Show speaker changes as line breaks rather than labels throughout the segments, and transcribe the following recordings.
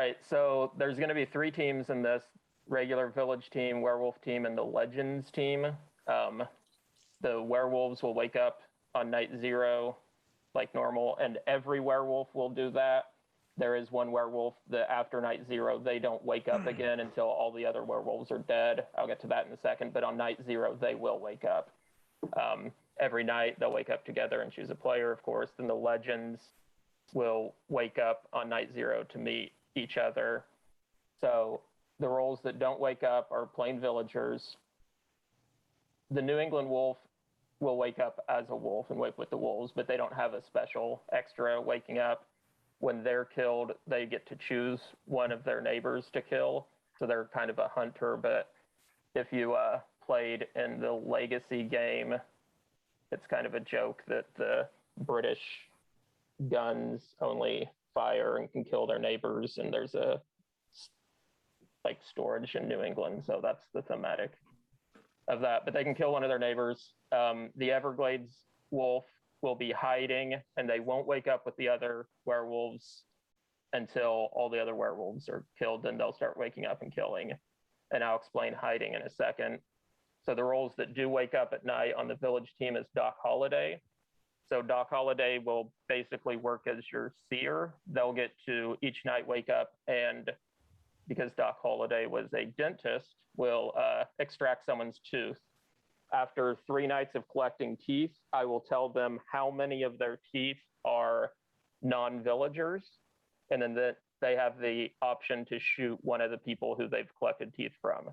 right, so there's going to be 3 teams in this: regular village team, werewolf team, and the legends team. The werewolves will wake up on night 0 like normal, and every werewolf will do that. There is one werewolf that after night 0, they don't wake up again until all the other werewolves are dead. I'll get to that in a second, but on night 0, they will wake up. Every night, they'll wake up together and choose a player, of course. Then the legends will wake up on night 0 to meet each other. So the roles that don't wake up are plain villagers. The New England wolf will wake up as a wolf and wake with the wolves, but they don't have a special extra waking up. When they're killed, they get to choose one of their neighbors to kill. So they're kind of a hunter, but if you played in the Legacy game, it's kind of a joke that the British guns only fire and can kill their neighbors, and there's a like storage in New England, so that's the thematic of that. But they can kill one of their neighbors. The Everglades wolf will be hiding, and they won't wake up with the other werewolves until all the other werewolves are killed. Then they'll start waking up and killing. And I'll explain hiding in a second. So the roles that do wake up at night on the village team is Doc Holliday. So Doc Holliday will basically work as your seer. They'll get to each night wake up, and because Doc Holliday was a dentist, will extract someone's tooth. After 3 nights of collecting teeth, I will tell them how many of their teeth are non-villagers, and then they have the option to shoot one of the people who they've collected teeth from.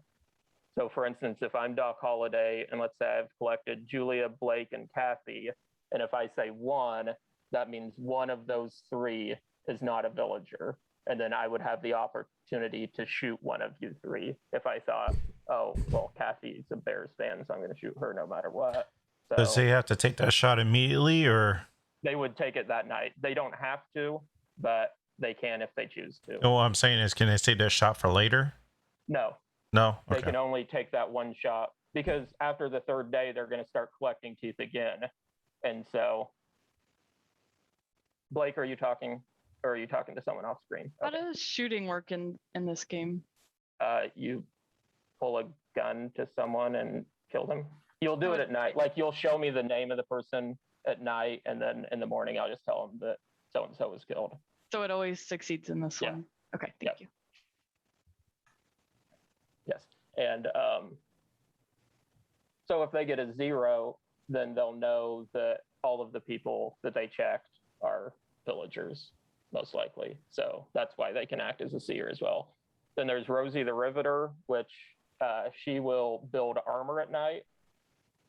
So for instance, if I'm Doc Holliday, and let's say I've collected Julia, Blake, and Kathy, and if I say 1, that means one of those 3 is not a villager. And then I would have the opportunity to shoot one of you 3 if I thought, oh, well, Kathy's a Bears fan, so I'm going to shoot her no matter what. So
does he have to take that shot immediately, or?
They would take it that night. They don't have to, but they can if they choose to.
No, what I'm saying is, can they take that shot for later?
No.
No?
Okay. They can only take that one shot, because after the 3rd day, they're going to start collecting teeth again. And so, Blake, are you talking? Or are you talking to someone off screen?
Okay. How does shooting work in this game?
You pull a gun to someone and kill them. You'll do it at night. Like, you'll show me the name of the person at night, and then in the morning, I'll just tell them that so-and-so was killed.
So it always succeeds in this one? Okay, thank you.
Yes, and so if they get a 0, then they'll know that all of the people that they checked are villagers, most likely. So that's why they can act as a seer as well. Then there's Rosie the Riveter, which she will build armor at night.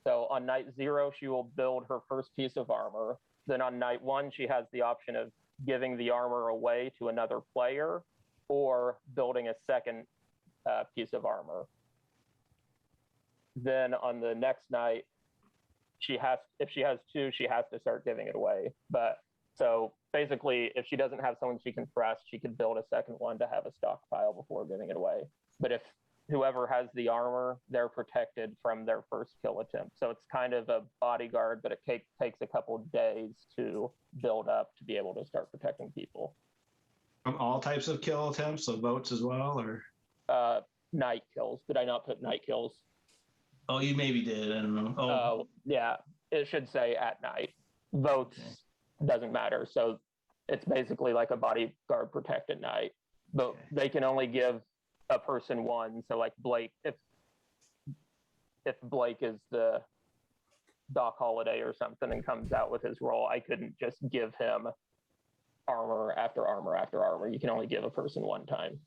So on night 0, she will build her first piece of armor. Then on night 1, she has the option of giving the armor away to another player or building a second piece of armor. Then on the next night, if she has 2, she has to start giving it away. But so basically, if she doesn't have someone she can press, she could build a second one to have a stockpile before giving it away. But if whoever has the armor, they're protected from their first kill attempt. So it's kind of a bodyguard, but it takes a couple days to build up to be able to start protecting people.
From all types of kill attempts, so boats as well, or?
Night kills. Did I not put night kills?
Oh, you maybe did. I don't know.
Oh, yeah. It should say at night. Votes doesn't matter. So it's basically like a bodyguard protect at night. But they can only give a person 1. So like Blake, if Blake is the Doc Holliday or something and comes out with his role, I couldn't just give him armor after armor after armor. You can only give a person 1 time.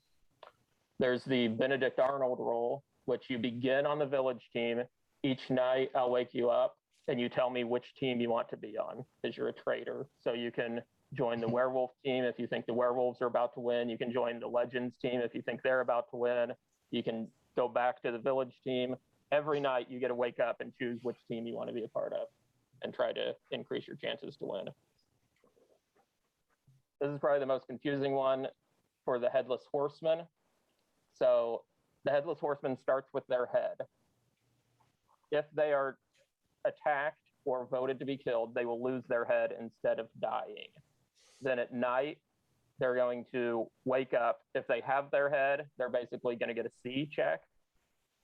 There's the Benedict Arnold role, which you begin on the village team. Each night I'll wake you up and you tell me which team you want to be on, because you're a traitor. So you can join the werewolf team if you think the werewolves are about to win. You can join the legends team if you think they're about to win. You can go back to the village team. Every night you get to wake up and choose which team you want to be a part of and try to increase your chances to win. This is probably the most confusing one for the Headless Horseman. So the Headless Horseman starts with their head. If they are attacked or voted to be killed, they will lose their head instead of dying. Then at night, they're going to wake up. If they have their head, they're basically going to get a C check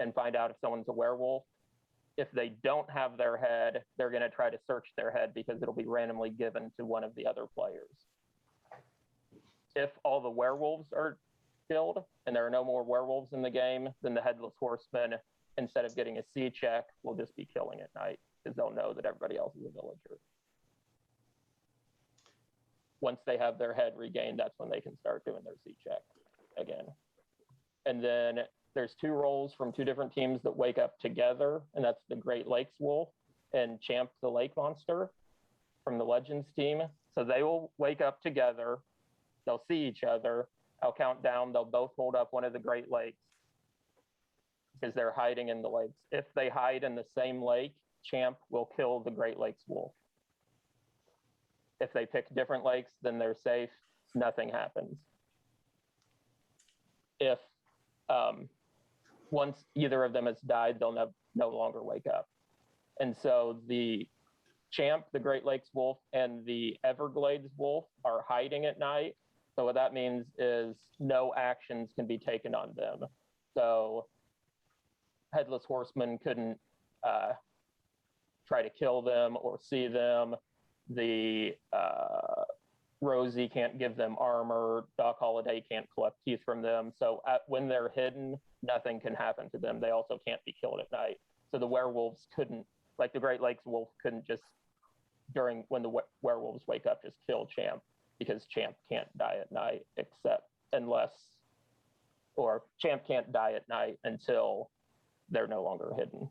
and find out if someone's a werewolf. If they don't have their head, they're going to try to search their head because it'll be randomly given to one of the other players. If all the werewolves are killed and there are no more werewolves in the game, then the Headless Horseman, instead of getting a C check, will just be killing at night because they'll know that everybody else is a villager. Once they have their head regained, that's when they can start doing their C check again. And then there's 2 roles from 2 different teams that wake up together, and that's the Great Lakes Wolf and Champ the Lake Monster from the Legends team. So they will wake up together. They'll see each other. I'll count down. They'll both hold up one of the Great Lakes because they're hiding in the lakes. If they hide in the same lake, Champ will kill the Great Lakes Wolf. If they pick different lakes, then they're safe. Nothing happens. If once either of them has died, they'll no longer wake up. And so the Champ, the Great Lakes Wolf, and the Everglades Wolf are hiding at night. So what that means is no actions can be taken on them. So Headless Horseman couldn't try to kill them or see them. The Rosie can't give them armor. Doc Holliday can't collect teeth from them. So when they're hidden, nothing can happen to them. They also can't be killed at night. So the werewolves couldn't, like the Great Lakes Wolf couldn't just, when the werewolves wake up, just kill Champ, because Champ can't die at night Champ can't die at night until they're no longer hidden.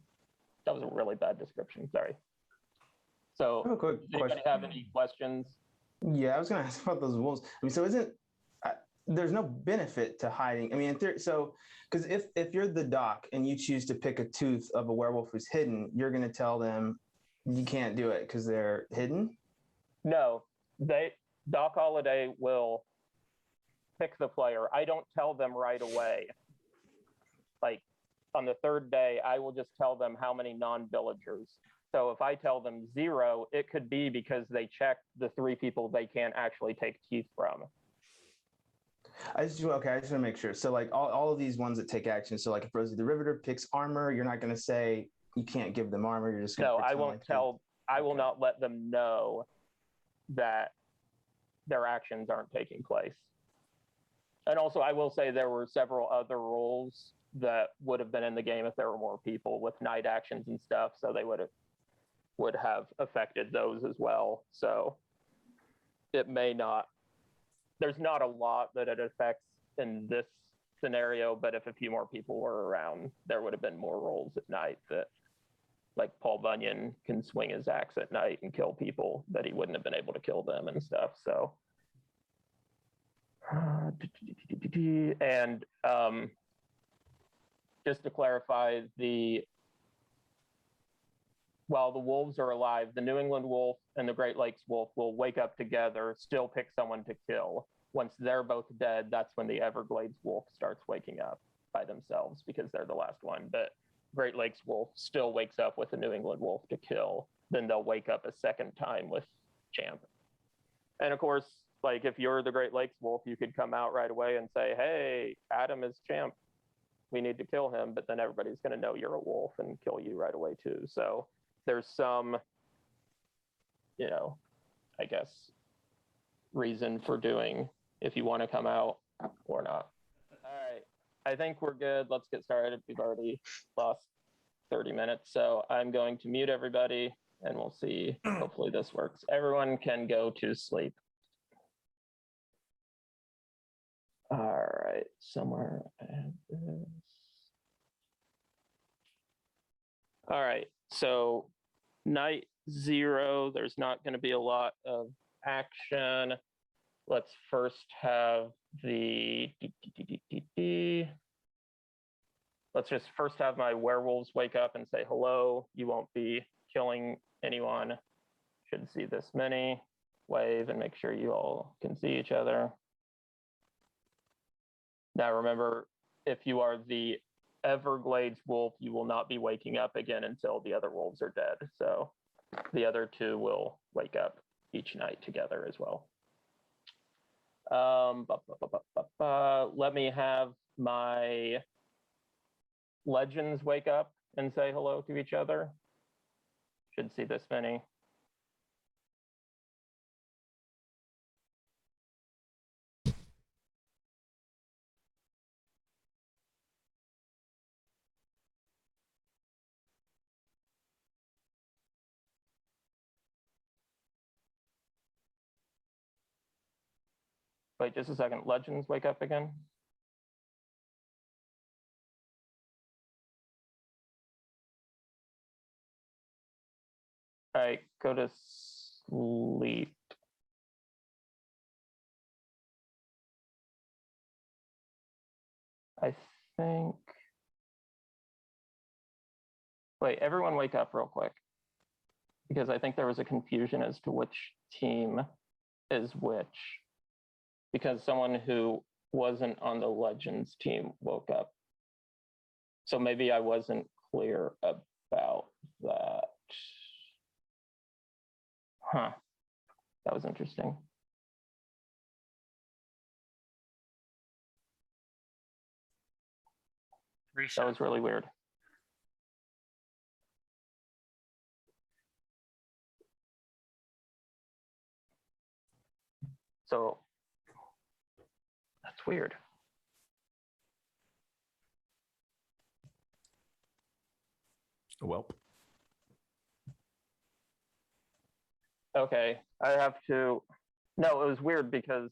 That was a really bad description, sorry. So,
I have a quick
does anybody
question.
have any questions?
Yeah, I was going to ask about those wolves. I mean, so there's no benefit to hiding? I mean, in theory, so because if you're the doc and you choose to pick a tooth of a werewolf who's hidden, you're going to tell them you can't do it because they're hidden?
No, Doc Holliday will pick the player. I don't tell them right away. Like on the 3rd day, I will just tell them how many non-villagers. So if I tell them 0, it could be because they checked the 3 people they can't actually take teeth from.
I just want to make sure. So like all of these ones that take action. So like if Rosie the Riveter picks armor, you're not going to say you can't give them armor. You're just going to
No, I won't tell. I will not let them know that their actions aren't taking place. And also, I will say there were several other roles that would have been in the game if there were more people with night actions and stuff. So they would have affected those as well. So it may not. There's not a lot that it affects in this scenario, but if a few more people were around, there would have been more roles at night that, like Paul Bunyan can swing his axe at night and kill people that he wouldn't have been able to kill them and stuff. So, and just to clarify, while the wolves are alive, the New England wolf and the Great Lakes wolf will wake up together, still pick someone to kill. Once they're both dead, that's when the Everglades wolf starts waking up by themselves because they're the last one. But Great Lakes wolf still wakes up with the New England wolf to kill. Then they'll wake up a second time with Champ. And of course, like if you're the Great Lakes wolf, you could come out right away and say, hey, Adam is Champ. We need to kill him. But then everybody's going to know you're a wolf and kill you right away too. So there's some, I guess, reason for doing if you want to come out or not. All right. I think we're good. Let's get started. We've already lost 30 minutes. So I'm going to mute everybody and we'll see. Hopefully this works. Everyone can go to sleep. All right. Somewhere I have this. All right. So night 0, there's not going to be a lot of action. Let's first have let's just first have my werewolves wake up and say hello. You won't be killing anyone. Should see this many. Wave and make sure you all can see each other. Now remember, if you are the Everglades wolf, you will not be waking up again until the other wolves are dead. So the other 2 will wake up each night together as well. Let me have my legends wake up and say hello to each other. Should see this many. Wait just a second. Legends wake up again. All right, go to sleep. I think. Wait, everyone wake up real quick. Because I think there was a confusion as to which team is which. Because someone who wasn't on the Legends team woke up. So maybe I wasn't clear about that. Huh. That was interesting. That was really weird. So that's weird.
Well,
okay, I have to. No, it was weird because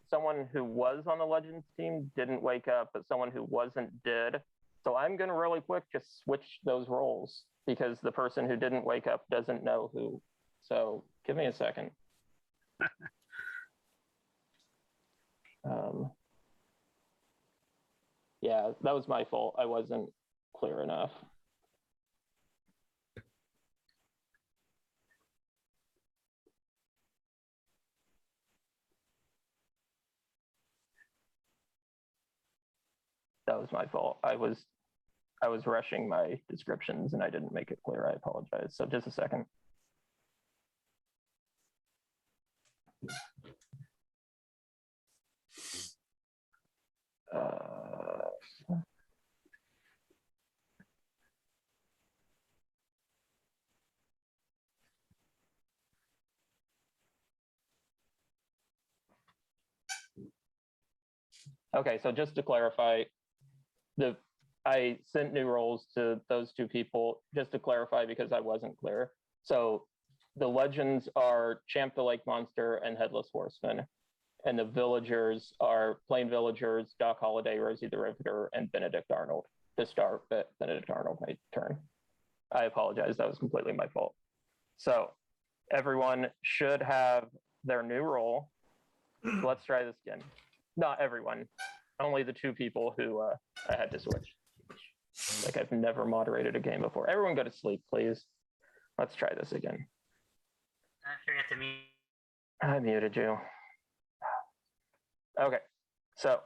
someone who was on the Legends team didn't wake up, but someone who wasn't did. So I'm going to really quick just switch those roles because the person who didn't wake up doesn't know who. So give me a second. Yeah, that was my fault. I wasn't clear enough. That was my fault. I was rushing my descriptions and I didn't make it clear. I apologize. So just a second. Okay, so just to clarify, I sent new roles to those two people just to clarify because I wasn't clear. So the legends are Champ the Lake Monster and Headless Horseman. And the villagers are Plain Villagers, Doc Holliday, Rosie the Riveter, and Benedict Arnold. To start, but Benedict Arnold may turn. I apologize, that was completely my fault. So everyone should have their new role. Let's try this again. Not everyone, only the two people who I had to switch. Like I've never moderated a game before. Everyone go to sleep, please. Let's try this again.
I forget to mute.
I muted you. Okay, so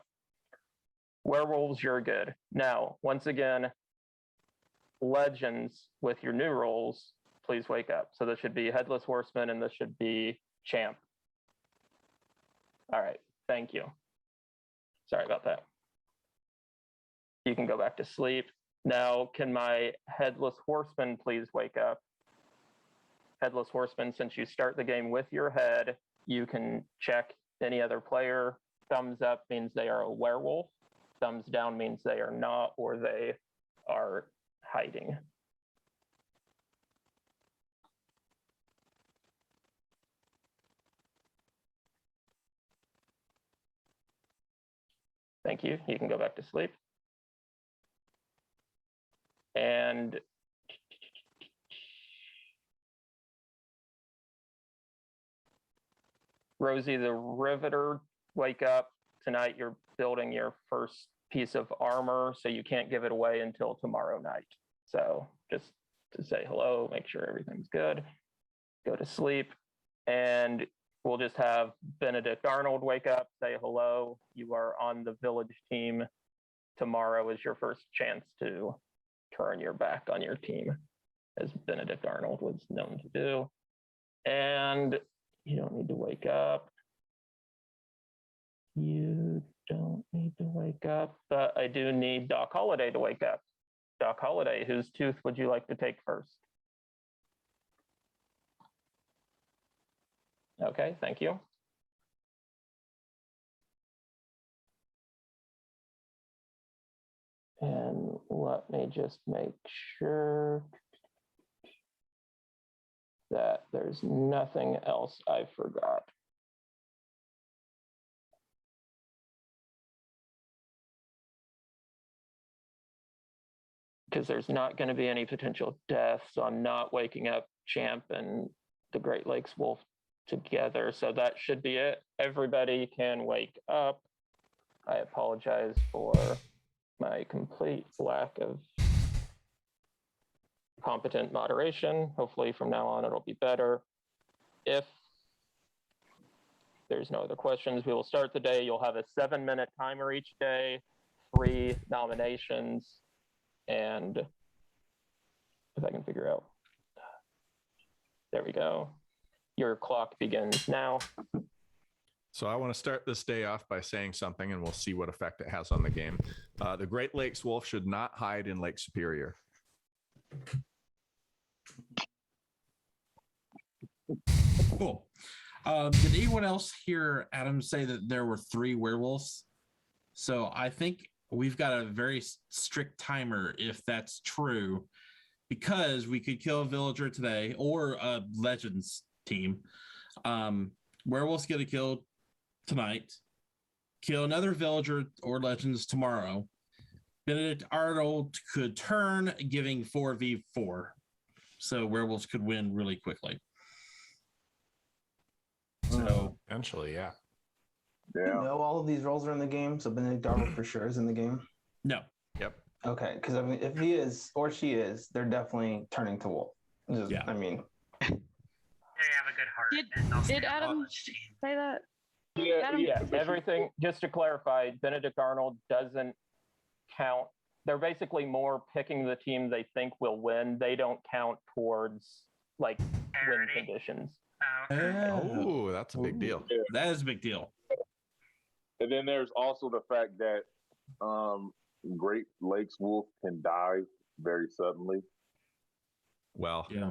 werewolves, you're good. Now, once again, legends with your new roles, please wake up. So this should be Headless Horseman and this should be Champ. All right, thank you. Sorry about that. You can go back to sleep. Now, can my Headless Horseman please wake up? Headless Horseman, since you start the game with your head, you can check any other player. Thumbs up means they are a werewolf. Thumbs down means they are not, or they are hiding. Thank you. You can go back to sleep. And Rosie the Riveter, wake up. Tonight you're building your first piece of armor, so you can't give it away until tomorrow night. So just to say hello, make sure everything's good, go to sleep, and we'll just have Benedict Arnold wake up, say hello. You are on the village team. Tomorrow is your first chance to turn your back on your team, as Benedict Arnold was known to do. And you don't need to wake up. You don't need to wake up, but I do need Doc Holliday to wake up. Doc Holliday, whose tooth would you like to take first? Okay, thank you. And let me just make sure that there's nothing else I forgot. Because there's not going to be any potential deaths on not waking up Champ and the Great Lakes Wolf together. So that should be it. Everybody can wake up. I apologize for my complete lack of competent moderation. Hopefully from now on it'll be better. If there's no other questions, we will start the day. You'll have a 7-minute timer each day, 3 nominations, and if I can figure out, there we go. Your clock begins now.
So I want to start this day off by saying something, and we'll see what effect it has on the game. The Great Lakes Wolf should not hide in Lake Superior.
Cool. Did anyone else hear Adam say that there were 3 werewolves? So I think we've got a very strict timer if that's true, because we could kill a villager today or a Legends team. Werewolves get a kill tonight, kill another villager or Legends tomorrow. Benedict Arnold could turn, giving 4v4. So werewolves could win really quickly. So
Eventually, yeah.
You know all of these roles are in the game, so Benedict Arnold for sure is in the game.
no.
Yep.
Okay, because I mean, if he is or she is, they're definitely turning to wolf.
Yeah.
I mean,
They have a good heart. and they'll
Did
stand up
Adam
on this team.
say that?
Yeah,
Adam-
yeah, everything, just to clarify, Benedict Arnold doesn't count. They're basically more picking the team they think will win. They don't count towards like win
Parity.
conditions.
Oh, okay.
Oh, that's a big deal.
That is a big deal.
And then there's also the fact that Great Lakes Wolf can die very suddenly.
Well,
Yeah.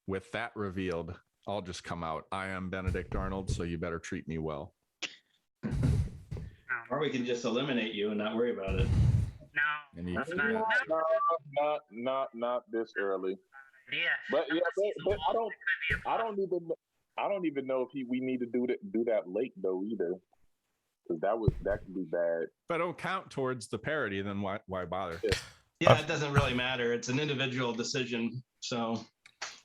with that revealed, I'll just come out. I am Benedict Arnold, so you better treat me well.
Or we can just eliminate you and not worry about it.
No,
And you-
that's not
Not this early.
yeah.
But yeah, but I don't.
Could be a
I don't even know if we need to do that late though either, because that could be bad.
If I don't count towards the parity, then why bother?
Yeah, it doesn't really matter. It's an individual decision. So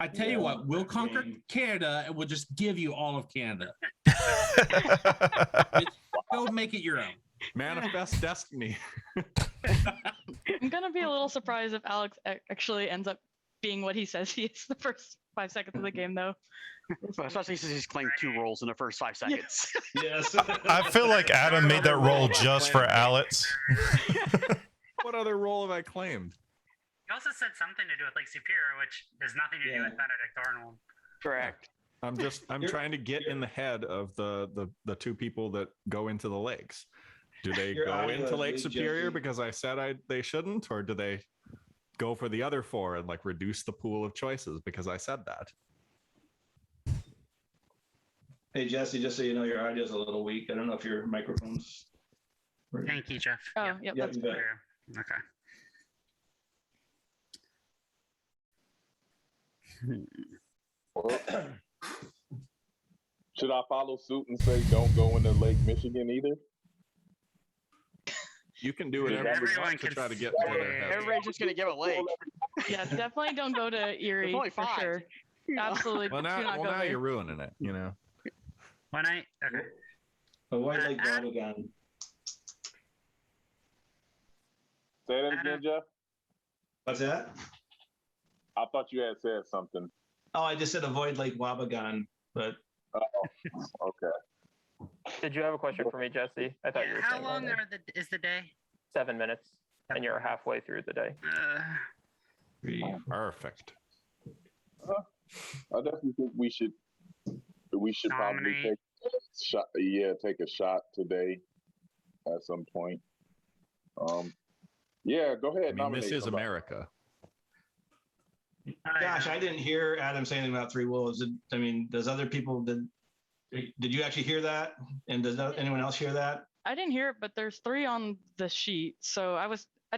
I tell you what, we'll conquer Canada and we'll just give you all of Canada. Go make it your own.
Manifest destiny.
I'm gonna be a little surprised if Alex actually ends up being what he says he is the first 5 seconds of the game, though.
Especially since he's claimed 2 roles in the first 5 seconds.
yes.
I feel like Adam made that roll just for Alex.
What other role have I claimed?
You also said something to do with Lake Superior, which has nothing to do with Benedict Arnold.
Correct.
I'm trying to get in the head of the 2 people that go into the lakes. Do they
Your
go
audio
into
is
Lake
really
Superior
judgy.
because I said they shouldn't, or do they go for the other 4 and like reduce the pool of choices because I said that?
Hey Jesse, just so you know, your audio's a little weak. I don't know if your microphone's.
Thank you, Jeff.
Oh,
Yep.
yep,
Yeah,
that's
you bet.
Okay.
Well, should I follow suit and say don't go into Lake Michigan either?
You can do whatever you
Everyone
want to
can
try to get
say-
to their head.
Everybody's just going to give a lake.
Yeah, definitely don't go to Erie
only
for
5.
sure. Absolutely
Well,
do not
now
go there.
you're ruining it, you know.
When I okay.
A white lake Bobagon.
Say that again, Jeff.
What's that?
I thought you had said something.
Oh, I just said avoid Lake Wabagon, but
Okay.
Did you have a question for me, Jesse? I thought you were
How
saying
long
earlier.
is the day?
7 minutes, and you're halfway through the day.
Perfect.
I definitely think we should probably
Nominate.
shot. Yeah, take a shot today at some point. Yeah, go ahead.
I mean,
nominate
this is
somebody.
America.
Gosh, I didn't hear Adam say anything about three wolves. I mean, does other people did you actually hear that? And does anyone else hear that?
I didn't hear it, but there's 3 on the sheet. So I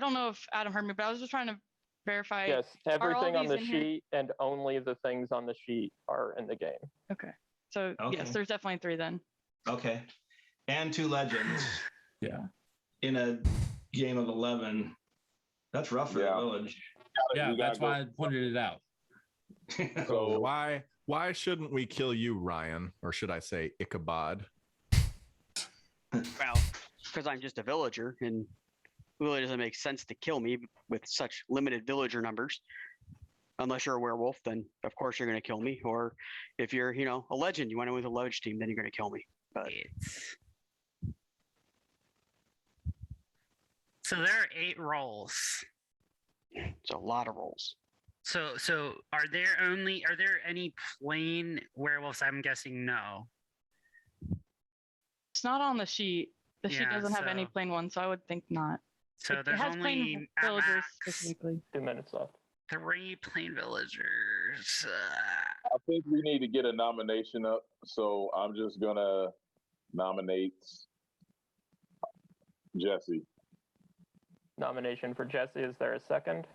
don't know if Adam heard me, but I was just trying to verify.
Yes,
Are all
everything on
these
the
in here?
sheet and only the things on the sheet are in the game.
Okay. So
Okay.
yes, there's definitely 3 then.
Okay. And 2 legends
Yeah.
in a game of 11. That's rough for the village.
Yeah,
You
that's
gotta
why I pointed it out.
So why shouldn't we kill you, Ryan? Or should I say Ichabod?
Well, because I'm just a villager, and it really doesn't make sense to kill me with such limited villager numbers. Unless you're a werewolf, then of course you're going to kill me. Or if you're, a legend, you went in with a ledge team, then you're going to kill me. But
So there are 8 roles.
it's a lot of rolls.
So are there any plain werewolves? I'm guessing no.
It's not on the sheet. The sheet
Yeah,
doesn't have any
so-
plain ones, so I would think not.
So
It
there's
has
only
plain
at
villagers
max
specifically.
2 minutes left.
3 plain villagers.
I think we need to get a nomination up, so I'm just gonna nominate Jesse.
Nomination for Jesse. Is there a second?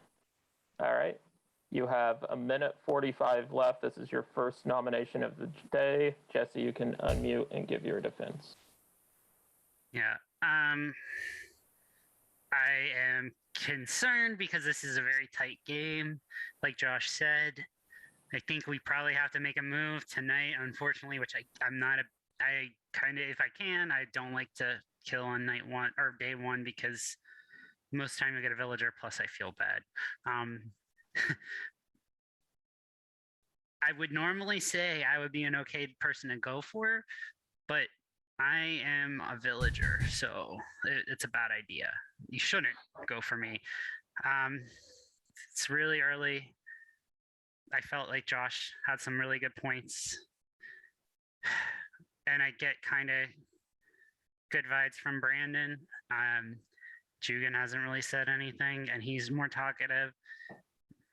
All right. You have 1:45 left. This is your first nomination of the day. Jesse, you can unmute and give your defense.
Yeah. I am concerned because this is a very tight game. Like Josh said, I think we probably have to make a move tonight, unfortunately, which I'm not I kind of, if I can, I don't like to kill on night 1 or day 1 because most time I get a villager, plus I feel bad. I would normally say I would be an okay person to go for, but I am a villager, so it's a bad idea. You shouldn't go for me. It's really early. I felt like Josh had some really good points. And I get kind of good vibes from Brandon. Jugan hasn't really said anything, and he's more talkative.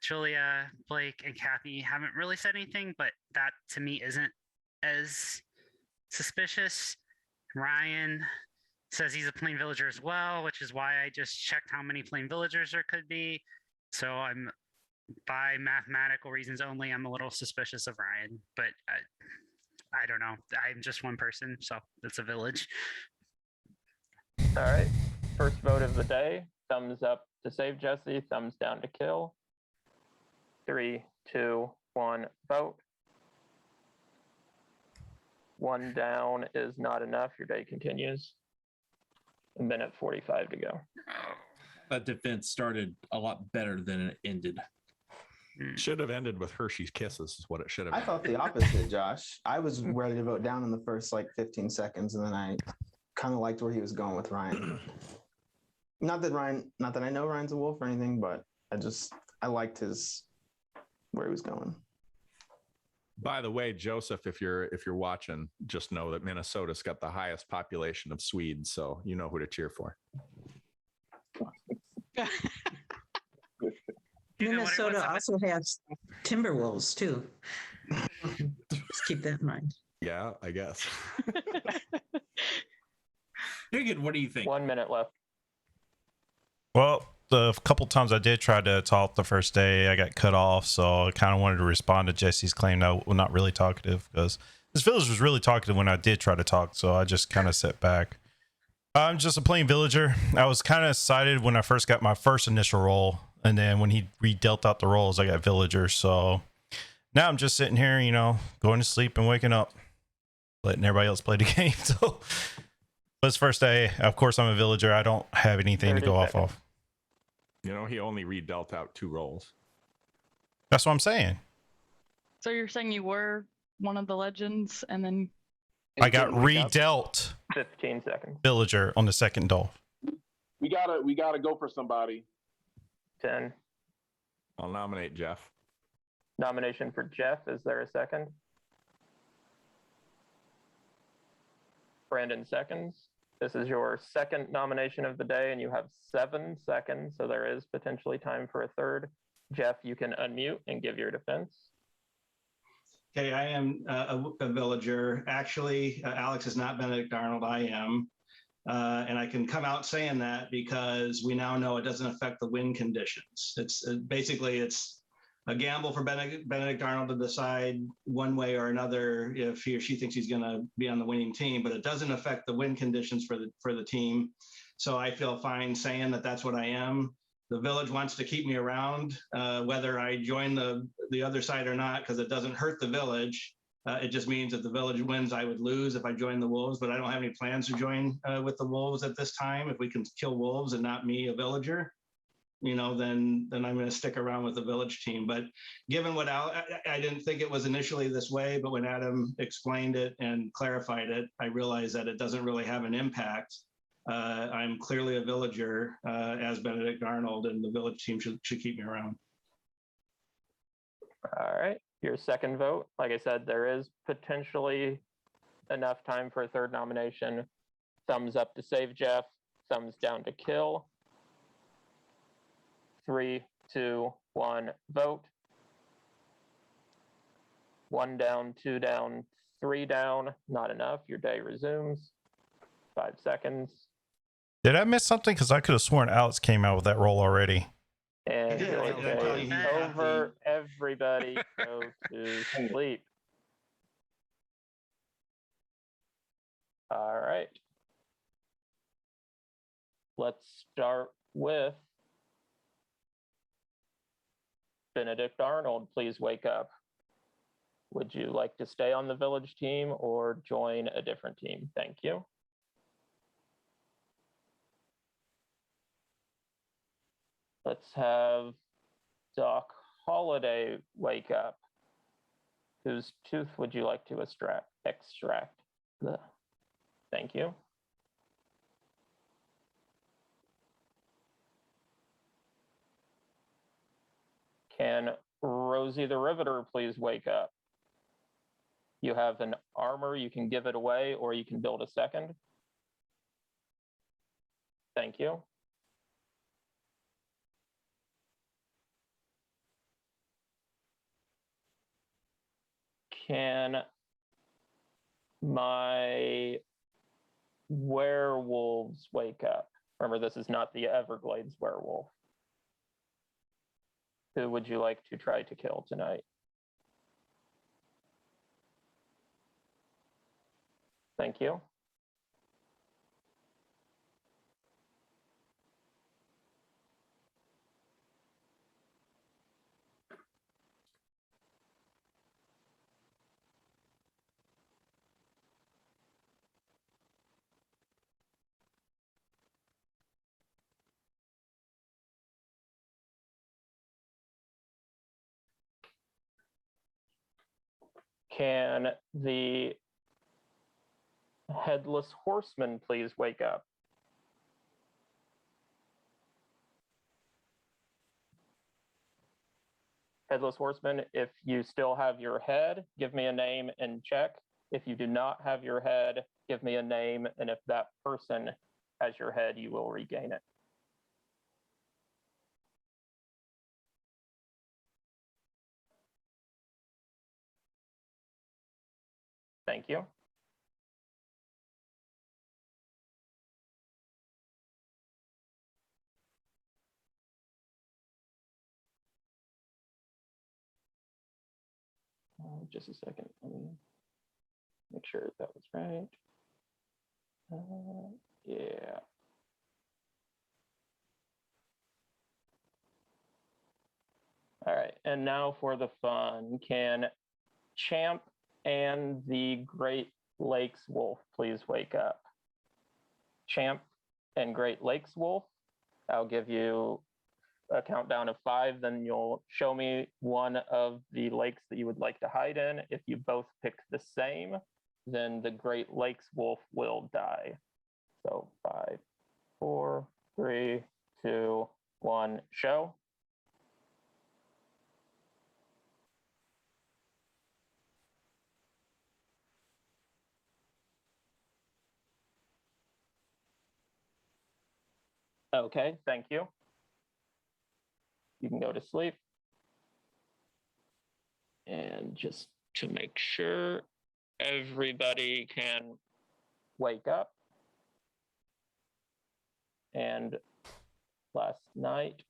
Julia, Blake, and Kathy haven't really said anything, but that to me isn't as suspicious. Ryan says he's a plain villager as well, which is why I just checked how many plain villagers there could be. So I'm, by mathematical reasons only, I'm a little suspicious of Ryan, but I don't know. I'm just one person, so it's a village.
All right. First vote of the day. Thumbs up to save Jesse. Thumbs down to kill. 3, 2, 1, vote. 1 down is not enough. Your day continues. 1:45 to go.
That defense started a lot better than it ended.
Should have ended with Hershey's Kisses, is what it should have
I
been.
thought the opposite, Josh. I was ready to vote down in the first 15 seconds, and then I kind of liked where he was going with Ryan. Not that I know Ryan's a wolf or anything, but I liked where he was going.
By the way, Joseph, if you're watching, just know that Minnesota's got the highest population of Swedes, so you know who to cheer for.
Minnesota also has timber wolves too. Just keep that in mind.
Yeah, I guess.
Dugan, what do you think?
1 minute left.
Well, the couple times I did try to talk the first day, I got cut off. So I kind of wanted to respond to Jesse's claim that we're not really talkative, because this village was really talkative when I did try to talk. So I just kind of sat back. I'm just a plain villager. I was kind of excited when I first got my first initial role. And then when he redealt out the roles, I got villager. So now I'm just sitting here, going to sleep and waking up, letting everybody else play the game. So, but it's first day. Of course, I'm a villager. I don't have anything to go off of.
He only redealt out 2 roles.
That's what I'm saying.
So you're saying you were one of the legends, and then
I got redealt
15 seconds.
villager on the second dolph.
We gotta go for somebody.
10.
I'll nominate Jeff.
Nomination for Jeff. Is there a second? Brandon seconds. This is your second nomination of the day, and you have 7 seconds, so there is potentially time for a third. Jeff, you can unmute and give your defense.
Okay, I am a villager. Actually, Alex is not Benedict Arnold. I am. And I can come out saying that because we now know it doesn't affect the win conditions. It's basically it's a gamble for Benedict Arnold to decide one way or another if he or she thinks he's going to be on the winning team, but it doesn't affect the win conditions for the team. So I feel fine saying that that's what I am. The village wants to keep me around, whether I join the other side or not, because it doesn't hurt the village. It just means if the village wins, I would lose if I join the wolves, but I don't have any plans to join with the wolves at this time. If we can kill wolves and not me, a villager, then I'm going to stick around with the village team. But given what I didn't think it was initially this way, but when Adam explained it and clarified it, I realized that it doesn't really have an impact. I'm clearly a villager as Benedict Arnold, and the village team should keep me around.
All right. Your second vote, like I said, there is potentially enough time for a third nomination. Thumbs up to save Jeff, thumbs down to kill. 3, 2, 1, vote. 1 down, 2 down, 3 down, not enough. Your day resumes. 5 seconds.
Did I miss something? Because I could have sworn Alex came out with that role already.
And
Yeah,
your day is over.
happy.
Everybody go to sleep. All right. Let's start with Benedict Arnold. Please wake up. Would you like to stay on the village team or join a different team? Thank you. Let's have Doc Holiday wake up. Whose tooth would you like to extract? Thank you. Can Rosie the Riveter please wake up? You have an armor, you can give it away, or you can build a second. Thank you. Can my werewolves wake up? Remember, this is not the Everglades werewolf. Who would you like to try to kill tonight? Thank you. Can the Headless Horseman please wake up? Headless Horseman, if you still have your head, give me a name and check. If you do not have your head, give me a name, and if that person has your head, you will regain it. Thank you. Just a second. Let me make sure that was right. Yeah. All right, and now for the fun. Can Champ and the Great Lakes Wolf please wake up? Champ and Great Lakes Wolf, I'll give you a countdown of 5, then you'll show me one of the lakes that you would like to hide in. If you both pick the same, then the Great Lakes Wolf will die. So 5, 4, 3, 2, 1, show. Okay, thank you. You can go to sleep. And just to make sure everybody can wake up. And last night,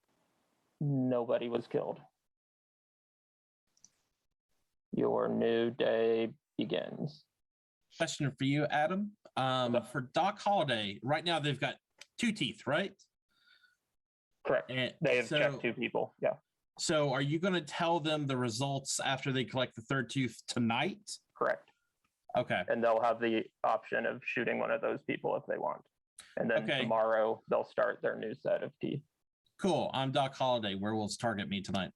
nobody was killed. Your new day begins.
Question for you, Adam. For Doc Holliday, right now they've got 2 teeth, right?
Correct.
And
they have checked 2 people. Yeah.
So are you going to tell them the results after they collect the 3rd tooth tonight?
Correct.
Okay.
And they'll have the option of shooting one of those people if they want. And then tomorrow they'll start their new set of teeth.
Cool. I'm Doc Holliday. Werewolves target me tonight.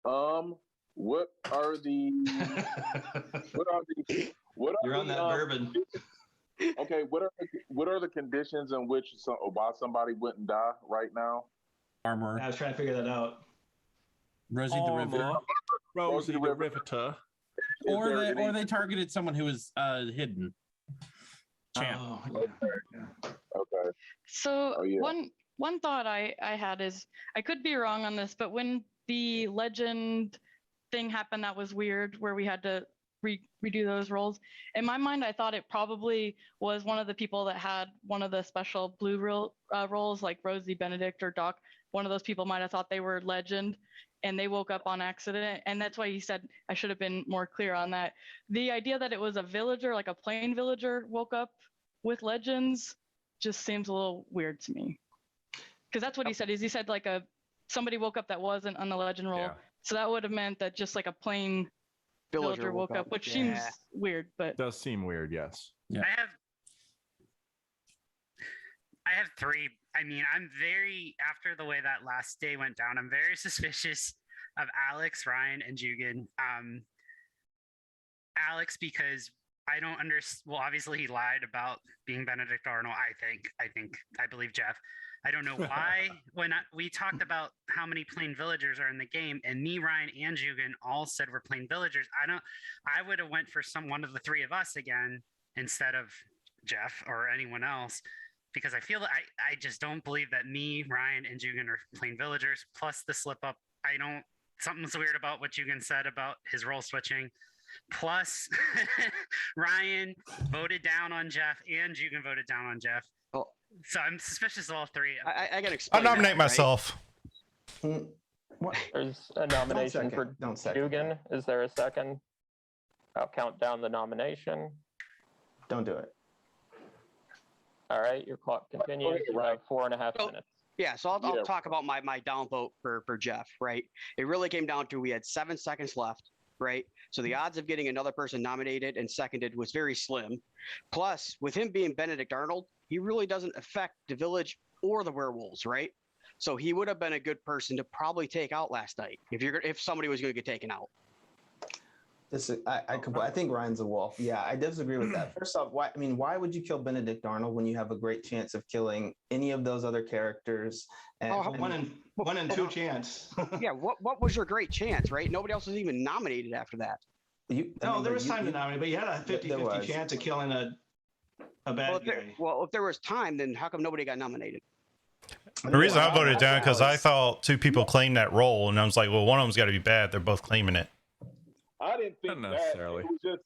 What are the
You're on that bourbon.
Okay, what are the conditions in which why somebody wouldn't die right now?
Armor.
I was trying to figure that out.
Rosie the Riveter.
Rosie the Riveter.
Or they targeted someone who was hidden. Champ.
Oh, yeah.
Okay.
So one thought I had is, I could be wrong on this, but when the legend thing happened that was weird, where we had to redo those roles, in my mind I thought it probably was one of the people that had one of the special blue roles, like Rosie, Benedict, or Doc. One of those people might have thought they were legend and they woke up on accident, and that's why he said I should have been more clear on that. The idea that it was a villager, like a plain villager, woke up with legends just seems a little weird to me, because that's what he said. Is he said like somebody woke up that wasn't on the legend roll.
Yeah.
So that would have meant that just like a plain villager woke up, which seems weird, but
Does seem weird, yes.
Yeah.
I have 3. I mean, I'm very, after the way that last day went down, I'm very suspicious of Alex, Ryan, and Jugan. Alex, because I don't understand. Well, obviously he lied about being Benedict Arnold. I believe Jeff. I don't know why. When we talked about how many plain villagers are in the game, and me, Ryan, and Jugan all said we're plain villagers. I would have went for one of the 3 of us again instead of Jeff or anyone else, because I feel that I just don't believe that me, Ryan, and Jugan are plain villagers. Plus the slip up. Something's weird about what Jugan said about his role switching. Plus, Ryan voted down on Jeff, and Jugan voted down on Jeff.
Oh.
So I'm suspicious of all 3.
I gotta explain.
I nominate myself.
What?
There's a nomination for Jugan. Is there a second? I'll count down the nomination.
Don't do it.
All right, your clock continues. You have 4.5 minutes.
Yeah, so I'll talk about my downvote for Jeff, right? It really came down to, we had 7 seconds left, right? So the odds of getting another person nominated and seconded was very slim. Plus, with him being Benedict Arnold, he really doesn't affect the village or the werewolves, right? So he would have been a good person to probably take out last night if somebody was going to get taken out.
I think Ryan's a wolf. Yeah, I disagree with that. First off, why would you kill Benedict Arnold when you have a great chance of killing any of those other characters? And,
one in 2 chance.
Yeah, what was your great chance, right? Nobody else was even nominated after that.
There was time to nominate, but you had a 50-50 chance of killing a bad guy.
If there was time, then how come nobody got nominated?
The reason I voted down because I thought 2 people claimed that role, and I was like, well, one of them's got to be bad. They're both claiming it.
I didn't think
Not
that.
necessarily.
It was just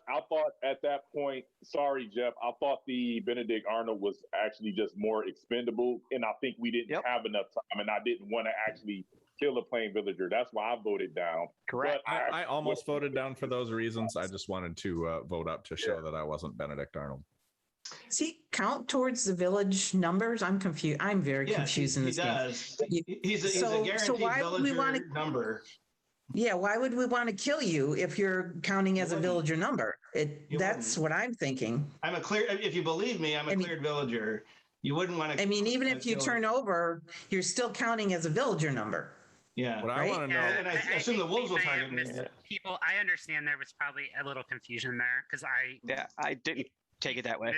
I thought at that point. Sorry, Jeff. I thought the Benedict Arnold was actually just more expendable, and I think we didn't have enough time, and I didn't want to actually kill a plain villager. That's why I voted down.
Correct.
But
I almost voted down for those reasons. I just wanted to vote up to show that I wasn't Benedict Arnold.
Does he count towards the village numbers? I'm confused. I'm very confused in this game.
He's a guaranteed villager number.
Yeah, why would we want to kill you if you're counting as a villager number? That's what I'm thinking.
If you believe me, I'm a cleared villager. You wouldn't want to.
I mean, even if you turn over, you're still counting as a villager number.
Yeah.
What I want to know.
And I assume the wolves will target me.
People, I understand there was probably a little confusion there because
I didn't take it that way.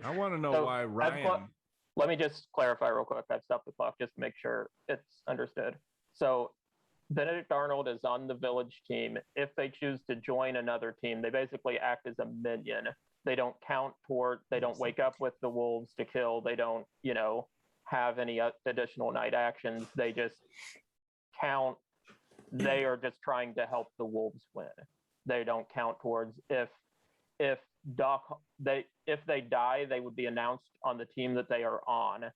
I want to know why Ryan.
Let me just clarify real quick. I've stopped the clock just to make sure it's understood. So Benedict Arnold is on the village team. If they choose to join another team, they basically act as a minion. they don't count toward, they don't wake up with the wolves to kill. They don't, have any additional night actions. They just count. They are just trying to help the wolves win. They don't count towards if they die, they would be announced on the team that they are on.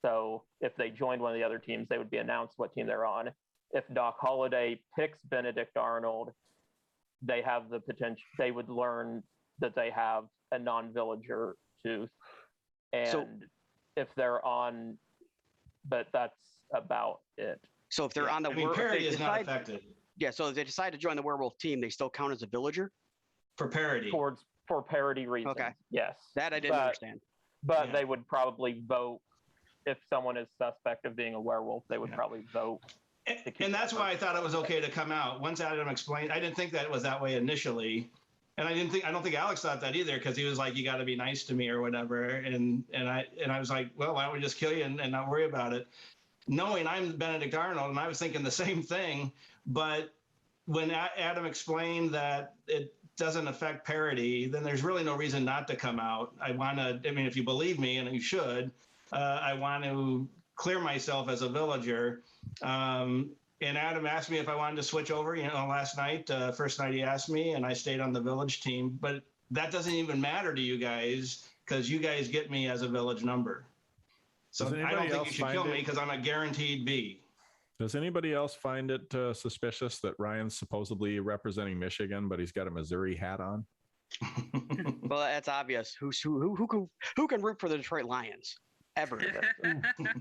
So if they joined one of the other teams, they would be announced what team they're on. If Doc Holliday picks Benedict Arnold, they have the potential, they would learn that they have a non-villager tooth. And if they're on, but that's about it.
So if they're on the
parity is not affected.
Yeah, so if they decide to join the werewolf team, they still count as a villager?
For parity.
For parity reasons,
okay.
Yes.
That I didn't understand.
But they would probably vote, if someone is suspect of being a werewolf, they would probably vote.
And that's why I thought it was okay to come out. Once Adam explained, I didn't think that it was that way initially. And I don't think Alex thought that either, because he was like, you got to be nice to me or whatever. And I was like, well, why don't we just kill you and not worry about it? Knowing I'm Benedict Arnold, and I was thinking the same thing. But when Adam explained that it doesn't affect parity, then there's really no reason not to come out. If you believe me, and you should, I want to clear myself as a villager. And Adam asked me if I wanted to switch over, last night, first night he asked me, and I stayed on the village team. But that doesn't even matter to you guys, because you guys get me as a village number. So I don't think you should kill me, because I'm a guaranteed B.
Does anybody else find it suspicious that Ryan's supposedly representing Michigan, but he's got a Missouri hat on?
Well, that's obvious. Who can root for the Detroit Lions ever?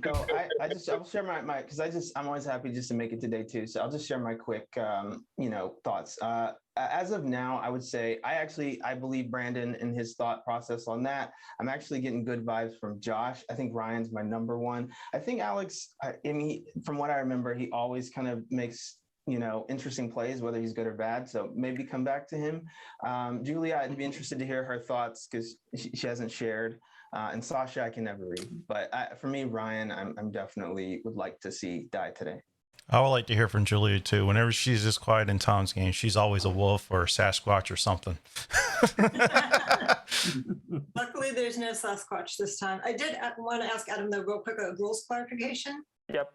So I'll share my because I'm always happy just to make it to day 2. So I'll just share my quick thoughts. As of now, I would say I believe Brandon and his thought process on that. I'm actually getting good vibes from Josh. I think Ryan's my number 1. I think Alex, from what I remember, he always kind of makes interesting plays, whether he's good or bad. So maybe come back to him. Julia, I'd be interested to hear her thoughts, because she hasn't shared. And Sasha, I can never read. But for me, Ryan, I'm definitely would like to see die today.
I would like to hear from Julia too. Whenever she's this quiet in Tom's game, she's always a wolf or a Sasquatch or something.
Luckily, there's no Sasquatch this time. I did want to ask Adam, though, real quick, a rules clarification.
Yep.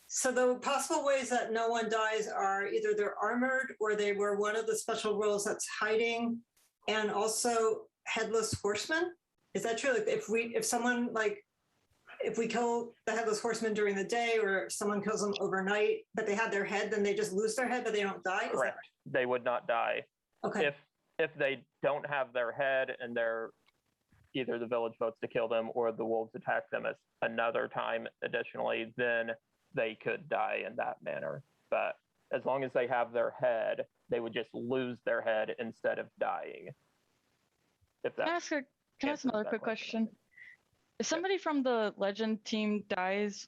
So the possible ways that no one dies are either they're armored, or they were one of the special rules that's hiding, and also Headless Horseman. Is that true? Like if we kill the Headless Horseman during the day, or someone kills them overnight, but they have their head, then they just lose their head, but they don't die?
Correct. Right? They would not die.
Okay.
If they don't have their head, and they're either the village votes to kill them, or the wolves attack them as another time additionally, then they could die in that manner. But as long as they have their head, they would just lose their head instead of dying.
Can I ask another quick question? If somebody from the legend team dies,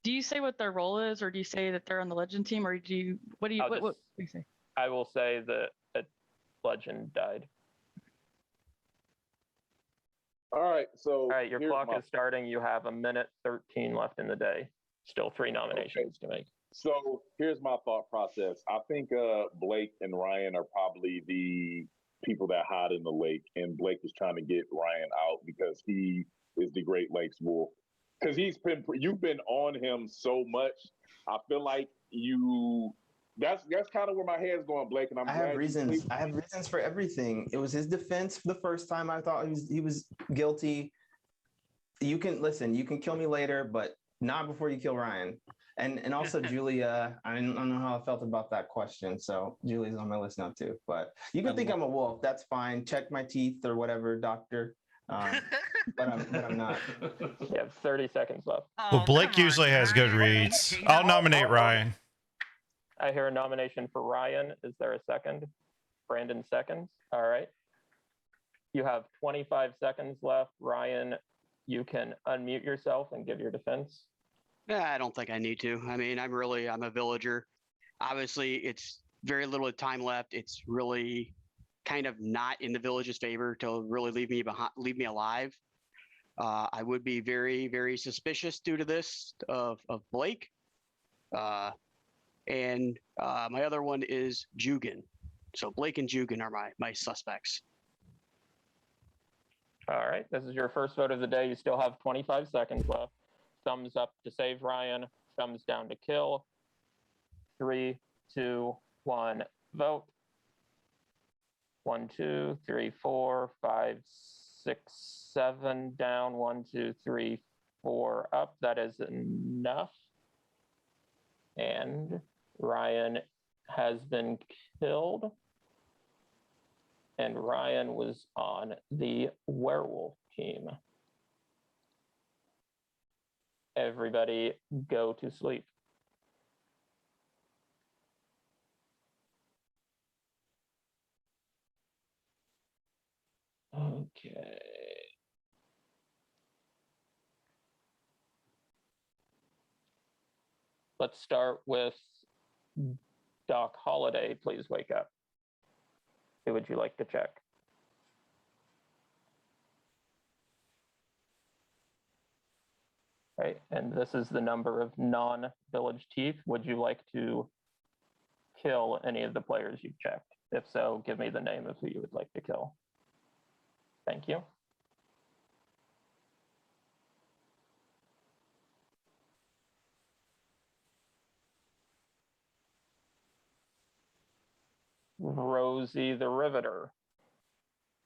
do you say what their role is, or do you say that they're on the legend team, or what do you say?
I will say that a legend died.
All right,
your clock is starting. You have 1:13 left in the day. Still 3 nominations to make.
So here's my thought process. I think Blake and Ryan are probably the people that hide in the lake, and Blake is trying to get Ryan out because he is the Great Lakes Wolf. Because you've been on him so much. I feel like that's kind of where my head's going, Blake. And I have reasons.
I have reasons for everything. It was his defense the first time. I thought he was guilty. You can kill me later, but not before you kill Ryan. And also Julia, I don't know how I felt about that question. So Julia's on my list now too. But you can think I'm a wolf. That's fine. Check my teeth or whatever, doctor. But I'm not.
You have 30 seconds left.
Well, Blake usually has good reads. I'll nominate Ryan.
I hear a nomination for Ryan. Is there a second? Brandon seconds. All right. You have 25 seconds left. Ryan, you can unmute yourself and give your defense.
Yeah, I don't think I need to. I mean, I'm a villager. Obviously, it's very little time left. It's really kind of not in the village's favor to really leave me alive. I would be very, very suspicious due to this of Blake. And my other one is Jugan. So Blake and Jugan are my suspects.
All right, this is your first vote of the day. You still have 25 seconds left. Thumbs up to save Ryan, thumbs down to kill. 3, 2, 1, vote. 1, 2, 3, 4, 5, 6, 7 down. 1, 2, 3, 4 up. That is enough. And Ryan has been killed. And Ryan was on the werewolf team. Everybody go to sleep. Okay. Let's start with Doc Holliday. Please wake up. Who would you like to check? Right, and this is the number of non-village teeth. Would you like to kill any of the players you've checked? If so, give me the name of who you would like to kill. Thank you. Rosie the Riveter.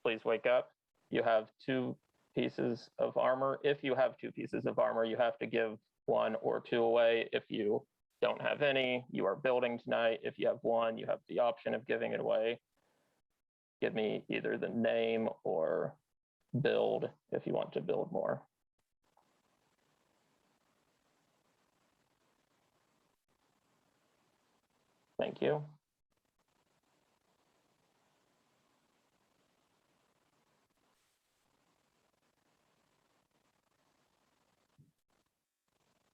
Please wake up. You have 2 pieces of armor. If you have 2 pieces of armor, you have to give 1 or 2 away. If you don't have any, you are building tonight. If you have 1, you have the option of giving it away. Give me either the name or build if you want to build more. Thank you.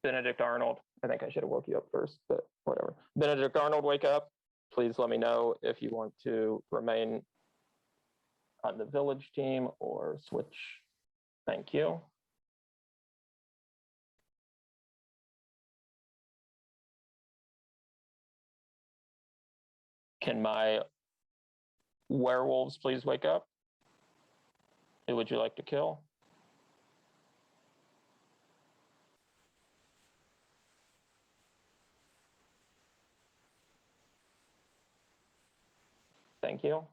Benedict Arnold. I think I should have woke you up first, but whatever. Benedict Arnold, wake up. Please let me know if you want to remain on the village team or switch. Thank you. Can my werewolves please wake up? Who would you like to kill? Thank you.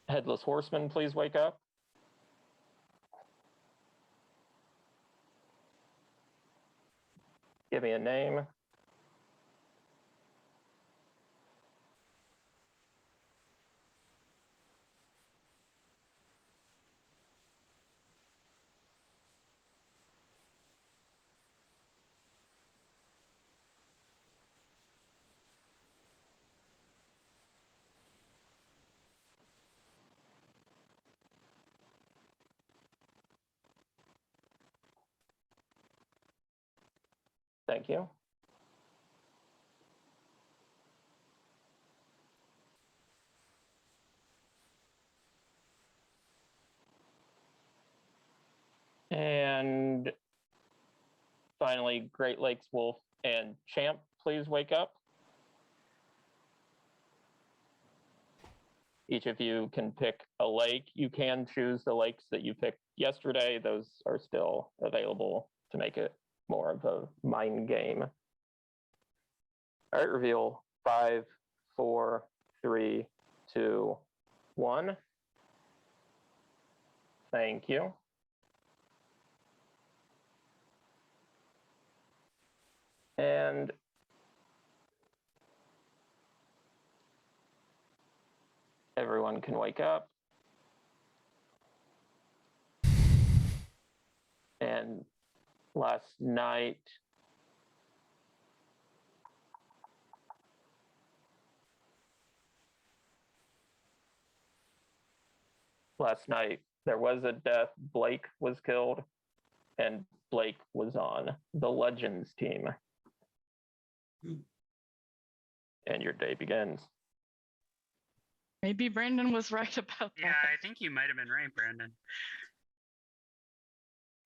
Headless Horseman, please wake up. Give me a name. Thank you. And finally, Great Lakes Wolf and Champ, please wake up. Each of you can pick a lake. You can choose the lakes that you picked yesterday. Those are still available to make it more of a mind game. All right, reveal 5, 4, 3, 2, 1. Thank you. And everyone can wake up. And last night, there was a death. Blake was killed, and Blake was on the Legends team. And your day begins.
Maybe Brandon was right about that.
Yeah, I think you might have been right, Brandon.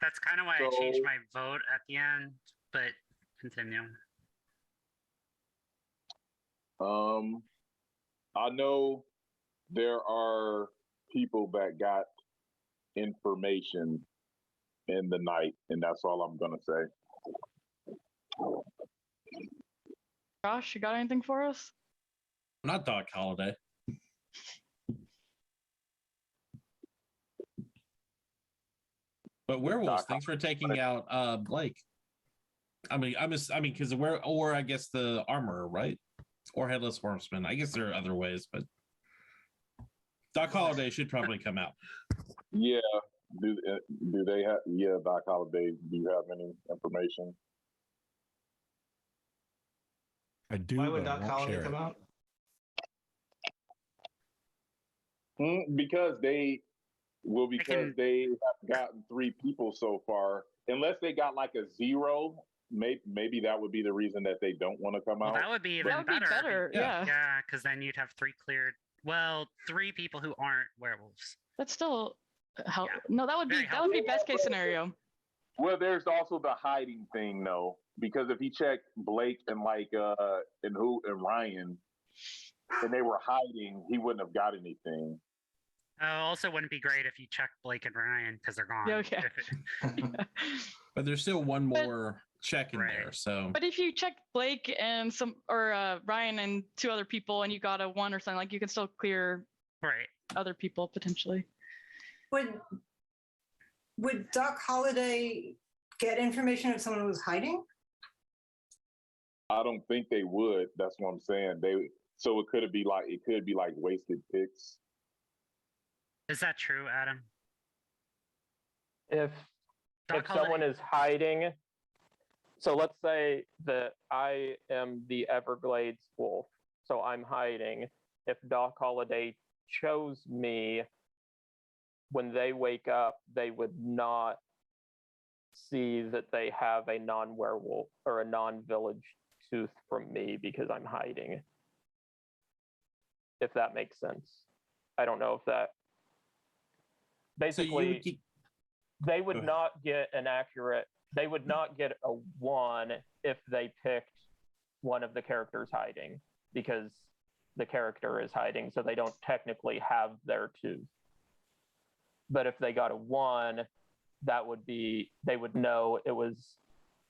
That's kind of why I changed my vote at the end, but continue.
I know there are people that got information in the night, and that's all I'm gonna say.
Josh, you got anything for us?
Not Doc Holiday. But werewolves, thanks for taking out Blake. I mean, because or I guess the armorer, right? Or Headless Horseman. I guess there are other ways, but Doc Holiday should probably come out.
Yeah. Do they have? Yeah, Doc Holiday. Do you have any information?
I do.
Why would Doc Holiday come out?
Because they have gotten 3 people so far. Unless they got like a 0, maybe that would be the reason that they don't want to come out.
That would be even better.
Yeah.
Yeah, because then you'd have 3 cleared. Well, 3 people who aren't werewolves.
That's still help. Yeah. No, that would be best case scenario.
Well, there's also the hiding thing though, because if he checked Blake and and Ryan, and they were hiding, he wouldn't have got anything.
Also, wouldn't be great if you checked Blake and Ryan because they're gone.
Yeah, okay.
But there's still one more check in there. So,
but if you check Blake and Ryan and 2 other people, and you got a 1 or something, like you can still clear other people potentially.
Would Doc Holiday get information if someone was hiding?
I don't think they would. That's what I'm saying. So it could be like wasted picks.
Is that true, Adam?
If someone is hiding, so let's say that I am the Everglades wolf, so I'm hiding. If Doc Holiday chose me, when they wake up, they would not see that they have a non-werewolf or a non-village tooth from me because I'm hiding. If that makes sense. I don't know if that... Basically, they would not get an accurate... They would not get a 1 if they picked one of the characters hiding, because the character is hiding, so they don't technically have their tooth. But if they got a 1, that would be, they would know it was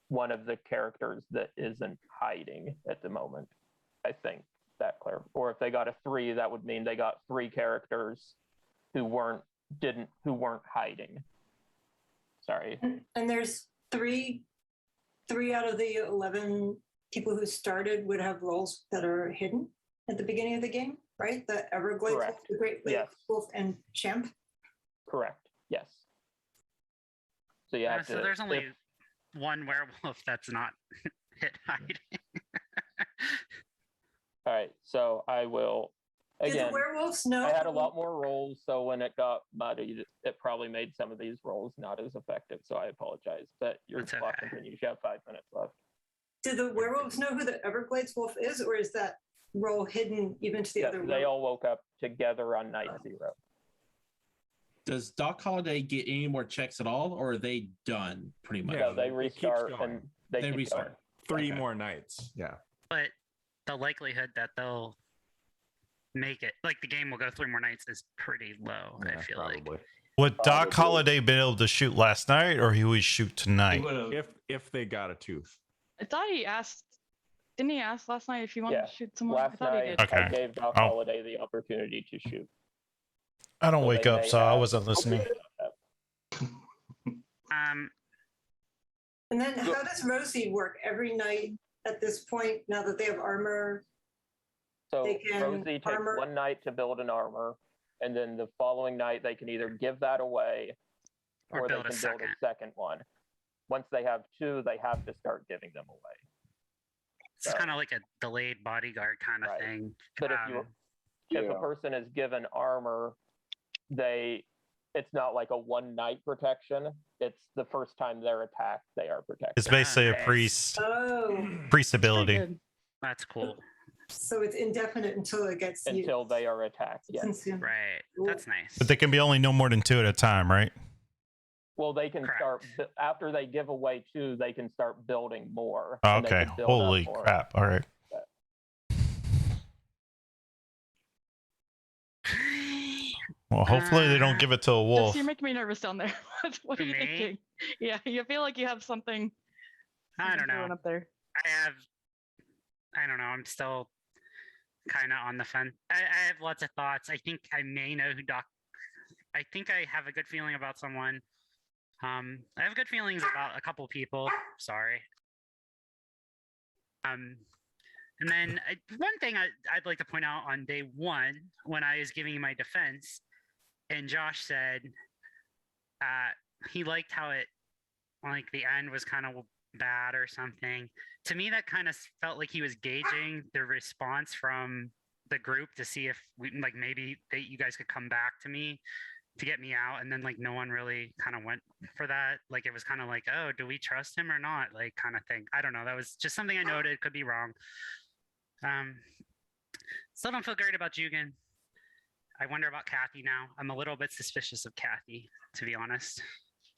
one of the characters that isn't hiding at the moment. I think that clear. Or if they got a 3, that would mean they got 3 characters who weren't hiding. Sorry.
And there's 3 out of the 11 people who started would have roles that are hidden at the beginning of the game, right? The Everglades Wolf, the Great Lake Wolf, and Champ.
Correct. Yes. So you have to.
So there's only 1 werewolf that's not hit hiding.
All right. So I will. Again,
did the werewolves know?
I had a lot more rolls, so when it got muddied, it probably made some of these rolls not as effective. So I apologize. But your clock continues. You have 5 minutes left.
Do the werewolves know who the Everglades Wolf is, or is that role hidden even to the other?
They all woke up together on night 0.
Does Doc Holiday get any more checks at all, or are they done pretty much?
Yeah, they restart and they
restart.
3 more nights. Yeah.
But the likelihood that they'll make it, like the game will go 3 more nights, is pretty low. I feel like.
Would Doc Holiday been able to shoot last night, or he would shoot tonight?
If they got a tooth.
I thought he asked. Didn't he ask last night if he wanted to shoot someone?
Last night, I gave Doc Holiday the opportunity to shoot.
I don't wake up, so I wasn't listening.
And then how does Rosie work every night at this point, now that they have armor?
So Rosie takes 1 night to build an armor, and then the following night they can either give that away or they can build a second one. Once they have 2, they have to start giving them away.
It's kind of like a delayed bodyguard kind of thing.
But if a person is given armor, it's not like a 1 night protection. It's the first time they're attacked, they are protected.
It's basically a priest ability.
That's cool.
So it's indefinite until it gets used.
Until they are attacked. Yes.
Right. That's nice.
But they can be only no more than 2 at a time, right?
Well, they can start after they give away 2. They can start building more.
Okay. Holy crap! All right. Well, hopefully they don't give it to a wolf.
You're making me nervous down there. What are you thinking? Yeah, you feel like you have something.
I don't know.
Up there.
I don't know. I'm still kind of on the fence. I have lots of thoughts. I think I may know who I think I have a good feeling about someone. I have good feelings about a couple people. Sorry. And then one thing I'd like to point out on day one, when I was giving my defense, and Josh said he liked how it, like the end was kind of bad or something. To me, that kind of felt like he was gauging the response from the group to see if maybe you guys could come back to me to get me out, and then no one really kind of went for that. It was kind of like, oh, do we trust him or not, kind of thing. I don't know, that was just something I noted, could be wrong. Still don't feel great about Jugan. I wonder about Kathy now. I'm a little bit suspicious of Kathy, to be honest.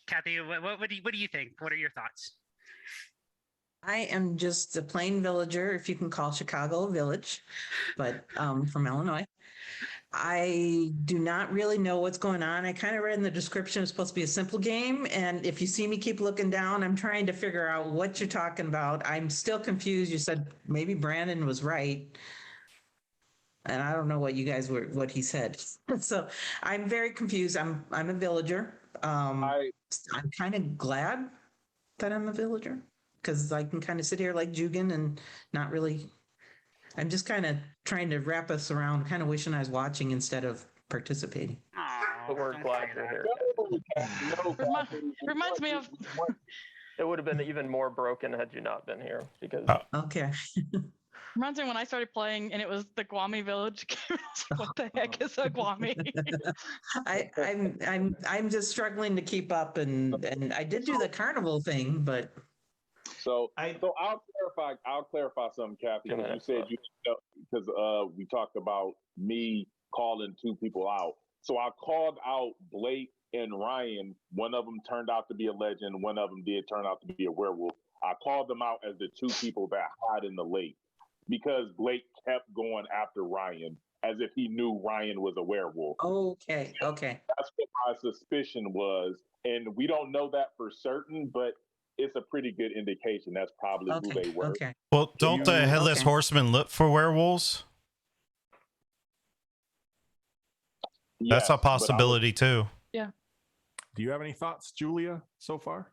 Kathy, what do you think? What are your thoughts?
I am just a plain villager, if you can call Chicago a village, but from Illinois. I do not really know what's going on. I kind of read in the description it's supposed to be a simple game. And if you see me keep looking down, I'm trying to figure out what you're talking about. I'm still confused. You said maybe Brandon was right. And I don't know what what he said. So I'm very confused. I'm a villager. I'm kind of glad that I'm a villager because I can kind of sit here like Jugan and not really. I'm just kind of trying to wrap us around, kind of wishing I was watching instead of participating.
But we're glad you're here.
Reminds me of.
It would have been even more broken had you not been here because.
Okay.
Reminds me when I started playing and it was the Guami village game. What the heck is a Guami?
I'm just struggling to keep up, and I did do the carnival thing, but.
So I'll clarify something, Kathy. You said because we talked about me calling two people out. So I called out Blake and Ryan. One of them turned out to be a legend. One of them did turn out to be a werewolf. I called them out as the two people that hide in the lake because Blake kept going after Ryan as if he knew Ryan was a werewolf.
Okay.
That's what my suspicion was. And we don't know that for certain, but it's a pretty good indication that's probably who they were.
Okay.
Well, don't the Headless Horseman look for werewolves? That's a possibility too.
Yeah.
Do you have any thoughts, Julia, so far?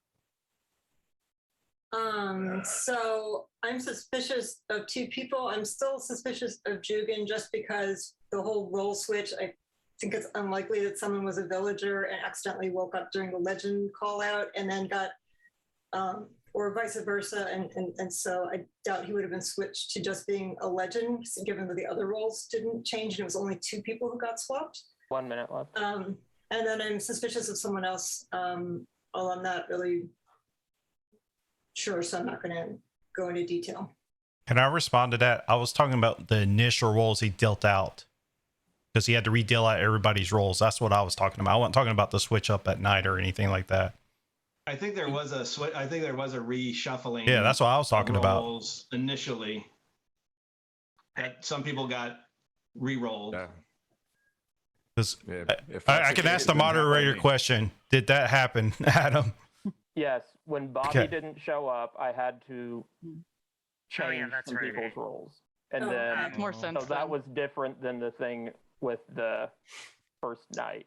So I'm suspicious of two people. I'm still suspicious of Jugan just because the whole role switch, I think it's unlikely that someone was a villager and accidentally woke up during the legend call out and then got or vice versa. And so I doubt he would have been switched to just being a legend, given that the other roles didn't change and it was only two people who got swapped.
1 minute left.
And then I'm suspicious of someone else. Although I'm not really sure, so I'm not going to go into detail.
Can I respond to that? I was talking about the initial roles he dealt out because he had to re-deal out everybody's roles. That's what I was talking about. I wasn't talking about the switch up at night or anything like that.
I think there was a switch. I think there was a reshuffling.
Yeah, that's what I was talking about.
Initially, that some people got re-rolled.
Yeah.
Because I can ask the moderator question. Did that happen, Adam?
Yes. When Bobby didn't show up, I had to change some
right.
people's roles. And then
makes more sense.
So that was different than the thing with the first night.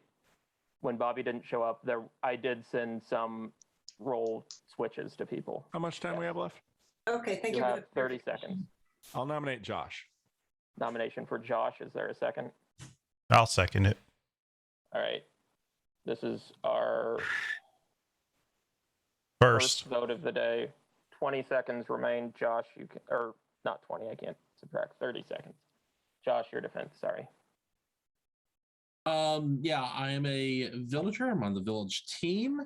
When Bobby didn't show up, I did send some role switches to people.
How much time we have left?
Okay, thank you.
You have 30 seconds.
I'll nominate Josh.
Nomination for Josh. Is there a second?
I'll second it.
All right. This is our
First
vote of the day. 20 seconds remain. Josh, you can, or not 20, I can't subtract. 30 seconds. Josh, your defense. Sorry.
Yeah, I am a villager. I'm on the village team.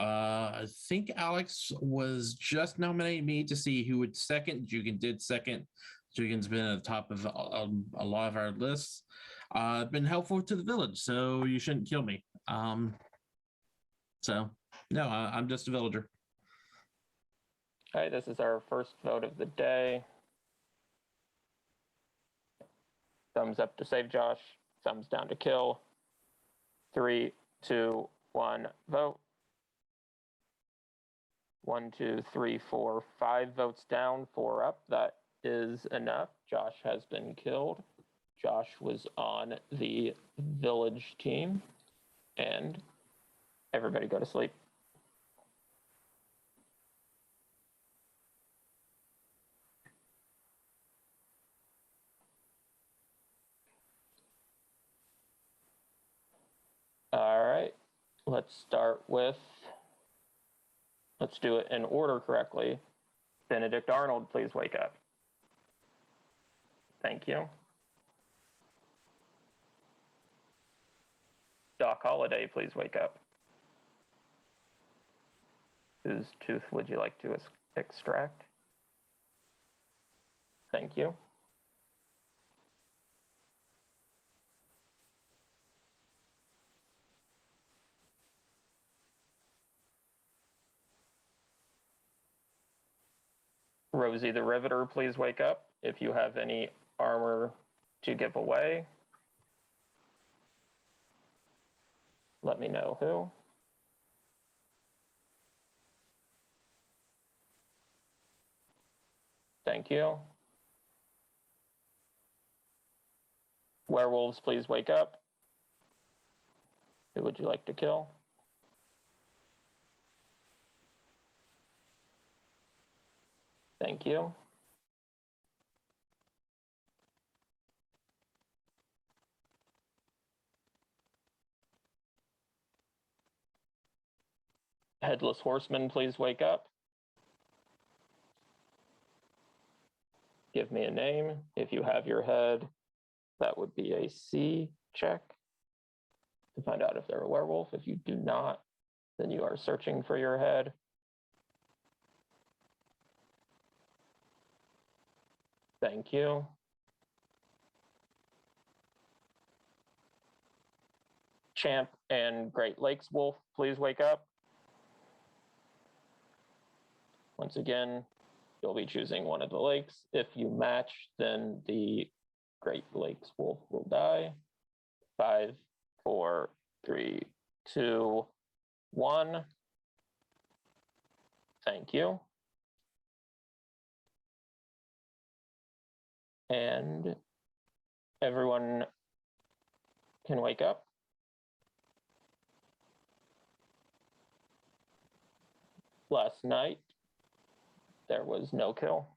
I think Alex was just nominating me to see who would second. Jugan did second. Jugan's been at the top of a lot of our lists. Been helpful to the village, so you shouldn't kill me. So no, I'm just a villager.
All right, this is our first vote of the day. Thumbs up to save Josh. Thumbs down to kill. 3, 2, 1, vote. 1, 2, 3, 4, 5 votes down, 4 up. That is enough. Josh has been killed. Josh was on the village team. And everybody go to sleep. All right, let's do it in order correctly. Benedict Arnold, please wake up. Thank you. Doc Holliday, please wake up. Whose tooth would you like to extract? Thank you. Rosie the Riveter, please wake up. If you have any armor to give away, let me know who. Thank you. Werewolves, please wake up. Who would you like to kill? Thank you. Headless Horseman, please wake up. Give me a name. If you have your head, that would be a C check to find out if they're a werewolf. If you do not, then you are searching for your head. Thank you. Champ and Great Lakes Wolf, please wake up. Once again, you'll be choosing one of the lakes. If you match, then the Great Lakes Wolf will die. 5, 4, 3, 2, 1. Thank you. And everyone can wake up. Last night, there was no kill.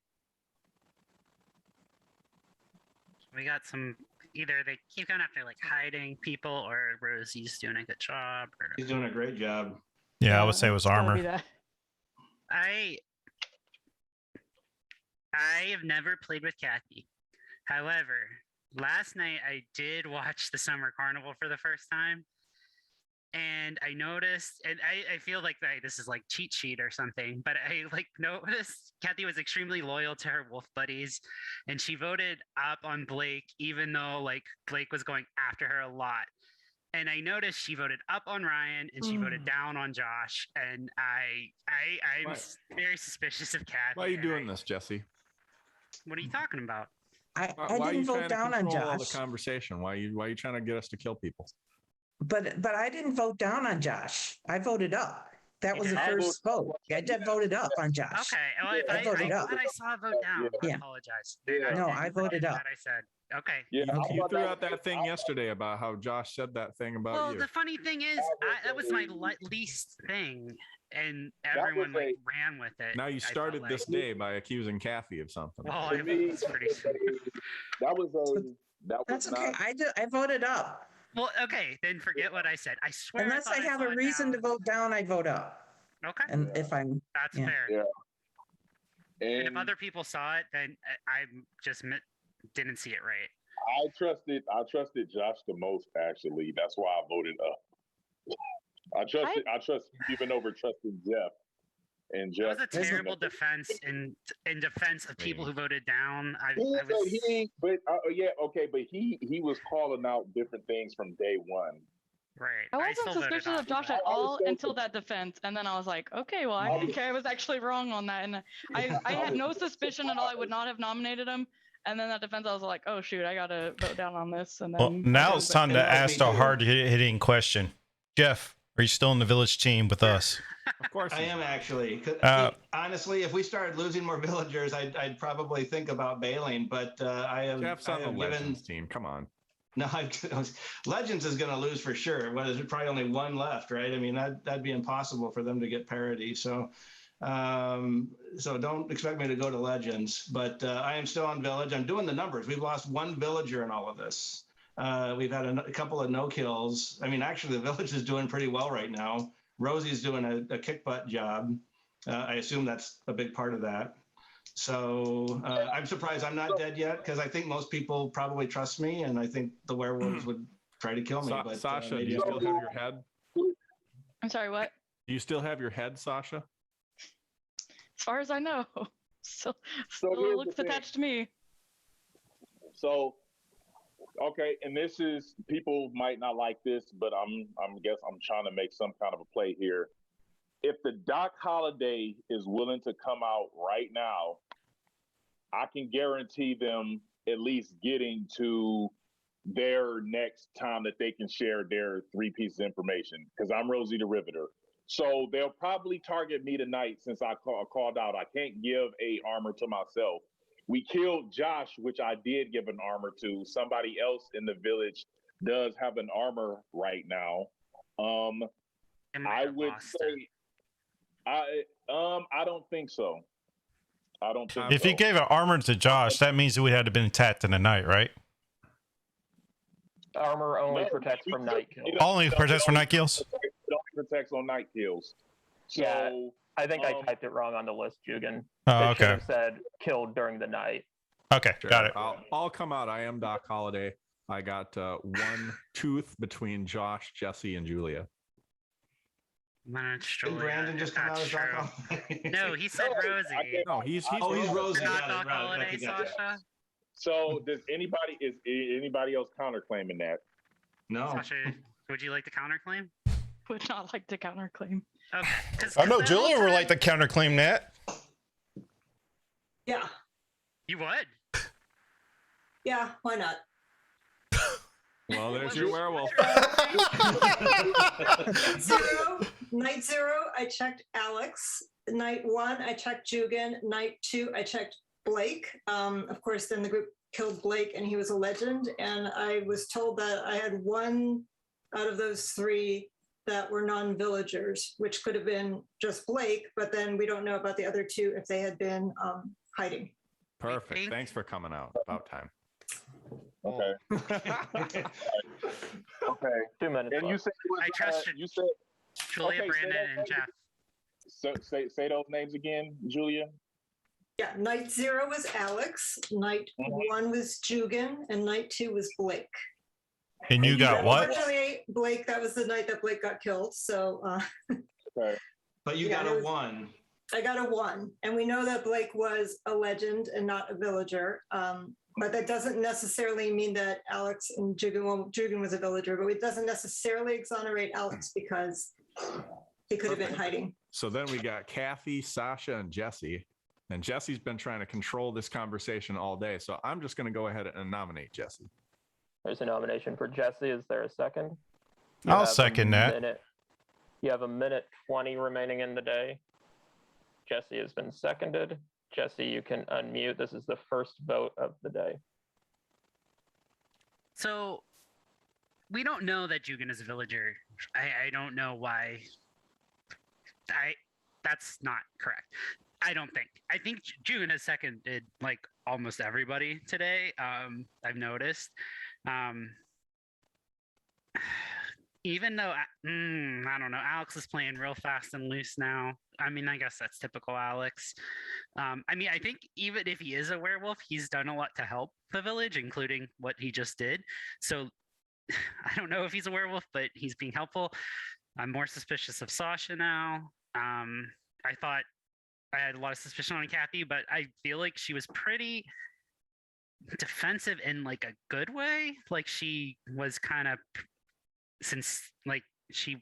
We got some, either they keep going after like hiding people, or Rosie's doing a good job. Or...
He's doing a great job.
Yeah, I would say it was armor.
I have never played with Kathy. However, last night I did watch the Summer Carnival for the first time, and I noticed, and I feel like this is like cheat sheet or something, but I like noticed Kathy was extremely loyal to her wolf buddies, and she voted up on Blake even though like Blake was going after her a lot. And I noticed she voted up on Ryan and she voted down on Josh, and I'm very suspicious of Kathy.
Why are you doing this, Jesse?
What are you talking about?
I didn't vote down on Josh.
All the conversation. Why are you trying to get us to kill people?
But I didn't vote down on Josh. I voted up. That was the first vote. I did voted up on Josh.
Okay. Well,
I voted up.
I saw a vote down.
Yeah.
I apologize.
No, I voted up.
I said, okay.
Yeah,
Okay.
You threw out that thing yesterday about how Josh said that thing about
Well,
you.
the funny thing is, that was my least thing, and everyone like ran with it.
Now you started this day by accusing Kathy of something.
Well, it's pretty.
That's okay. I voted up.
Well, okay, then forget what I said. I swear.
Unless I have a reason to vote down, I vote up.
Okay.
And if I'm
that's fair.
Yeah.
And if other people saw it, then I just didn't see it right.
I trusted Josh the most, actually. That's why I voted up. I trust even over trusting Jeff. And Jeff,
it was a terrible defense in defense of people who voted down.
But he was calling out different things from day one.
Right.
I wasn't suspicious of Josh at all until that defense, and then I was like, okay, well, I think I was actually wrong on that, and I had no suspicion at all. I would not have nominated him, And then that defense, I was like, oh shoot, I gotta vote down on this. And then
Well, now it's time to ask the hard-hitting question. Jeff, are you still in the village team with us?
Of course
I am actually. Honestly, if we started losing more villagers, I'd probably think about bailing. But I have.
Jeff's on the Legends team. Come on.
No, Legends is going to lose for sure. What is it? Probably only one left, right? I mean, that'd be impossible for them to get parity. So, so don't expect me to go to Legends. But I am still on Village. I'm doing the numbers. We've lost one villager in all of this. We've had a couple of no kills. I mean, actually, the Village is doing pretty well right now. Rosie's doing a kick butt job. I assume that's a big part of that. So I'm surprised I'm not dead yet because I think most people probably trust me, and I think the werewolves would try to kill me. But
Sasha, do you still have your head?
I'm sorry, what?
Do you still have your head, Sasha?
As far as I know, still
here's
looks
the thing.
attached to me.
So, okay, and this is, people might not like this, but I'm trying to make some kind of a play here. If the Doc Holiday is willing to come out right now, I can guarantee them at least getting to their next time that they can share their 3 pieces of information, because I'm Rosie the Riveter. So they'll probably target me tonight since I called out. I can't give a armor to myself. We killed Josh, which I did give an armor to. Somebody else in the village does have an armor right now. I would say, I don't think so. I don't think
If
so.
you gave an armor to Josh, that means that we had to been attacked in the night, right?
Armor only protects from night kills.
Only protects from night kills?
It only protects on night kills. So,
Yeah, I think I typed it wrong on the list, Jugan.
Oh,
It should
okay.
have said killed during the night.
Okay, got it.
I'll come out. I am Doc Holiday. I got one tooth between Josh, Jesse, and Julia.
Did Brandon just come out as Doc Holiday?
No, he said Rosie.
No, he's
Rosie.
Not
Got it,
Doc
right,
Holiday,
I got it.
Sasha.
So is anybody else counterclaiming that?
No.
Sasha, would you like to counterclaim?
Would not like to counterclaim.
Okay.
I know Julia would like to counterclaim that.
Yeah.
You would?
Yeah, why not?
Well, there's your werewolf.
Night zero, I checked Alex. Night 1, I checked Jugan. Night 2, I checked Blake. Of course, then the group killed Blake and he was a legend. And I was told that I had 1 out of those 3 that were non-villagers, which could have been just Blake, but then we don't know about the other 2 if they had been hiding.
Perfect. Thanks for coming out. About time.
Okay.
Okay, 2 minutes.
And you
left.
said it was,
I trust
you said
Julia,
okay,
Brandon, and Jeff.
So say those names again, Julia.
Yeah, night 0 was Alex, night 1 was Jugan, and night 2 was Blake.
And you got what?
Unfortunately, Blake, that was the night that Blake got killed. So,
Okay.
But you
Yeah,
got
it
a
was-
1.
I got a 1, and we know that Blake was a legend and not a villager. But that doesn't necessarily mean that Alex and Jugan, well, Jugan was a villager, but it doesn't necessarily exonerate Alex because he could have been hiding.
So then we got Kathy, Sasha, and Jesse. And Jesse's been trying to control this conversation all day. So I'm just going to go ahead and nominate Jesse.
There's a nomination for Jesse. Is there a second?
I'll
have a
second that.
You have 1:20 remaining in the day. Jesse has been seconded. Jesse, you can unmute. This is the first vote of the day.
So we don't know that Jugan is a villager. I don't know why. That's not correct. I don't think. I think Jugan has seconded like almost everybody today. I've noticed. Even though I don't know, Alex is playing real fast and loose now. I mean, I guess that's typical Alex. I mean, I think even if he is a werewolf, he's done a lot to help the village, including what he just did. So I don't know if he's a werewolf, but he's being helpful. I'm more suspicious of Sasha now. I thought I had a lot of suspicion on Kathy, but I feel like she was pretty defensive in like a good way. Like she was kind of, since like she,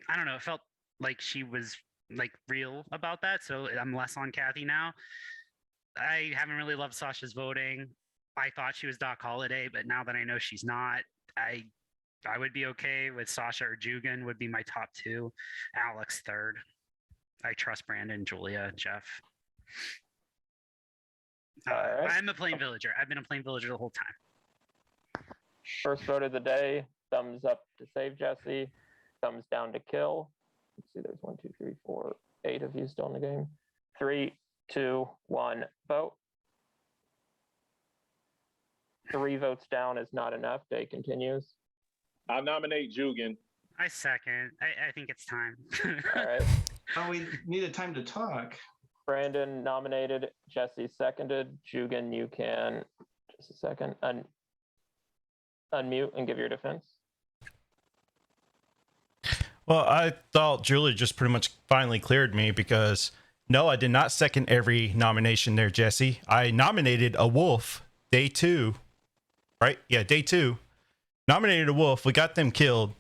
I don't know, it felt like she was like real about that. So I'm less on Kathy now. I haven't really loved Sasha's voting. I thought she was Doc Holliday, but now that I know she's not, I would be okay with Sasha or Jugan would be my top two. Alex third. I trust Brandon, Julia, Jeff.
Alright.
I'm a plain villager. I've been a plain villager the whole time.
First vote of the day, thumbs up to save Jesse, thumbs down to kill. Let's see, there's 1, 2, 3, 4, 8 of you still in the game. 3, 2, 1, vote. 3 votes down is not enough. Day continues.
I nominate Jugan.
I second. I think it's time.
All right.
Oh, we needed time to talk.
Brandon nominated, Jesse seconded. Jugan, you can, just a second, unmute and give your defense.
Well, I thought Julie just pretty much finally cleared me because no, I did not second every nomination there, Jesse. I nominated a wolf day 2, right? Yeah, day 2. Nominated a wolf. We got them killed.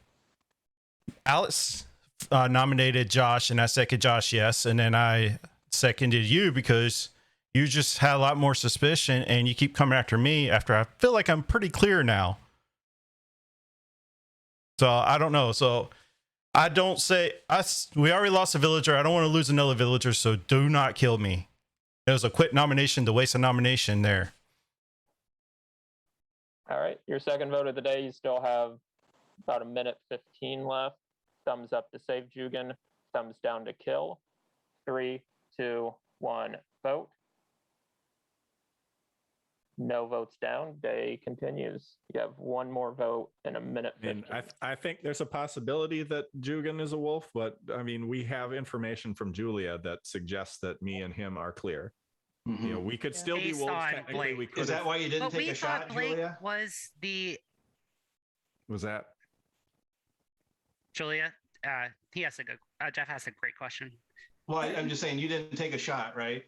Alex nominated Josh, and I seconded Josh, yes. And then I seconded you because you just had a lot more suspicion, and you keep coming after me after I feel like I'm pretty clear now. So I don't know. So I don't say we already lost a villager. I don't want to lose another villager, so do not kill me. It was a quick nomination to waste a nomination there.
All right, your second vote of the day, you still have about 1:15 left. Thumbs up to save Jugan, thumbs down to kill. 3, 2, 1, vote. No votes down. Day continues. You have one more vote in 1:15.
I think there's a possibility that Jugan is a wolf, but I mean, we have information from Julia that suggests that me and him are clear. You know, we could still be
Based
wolves.
on
Technically,
Blake.
we could.
Is that why you didn't
But
take
we
a shot,
thought Blake
Julia?
was the
Was that?
Julia. He has a good. Jeff has a great question.
Well, I'm just saying you didn't take a shot, right?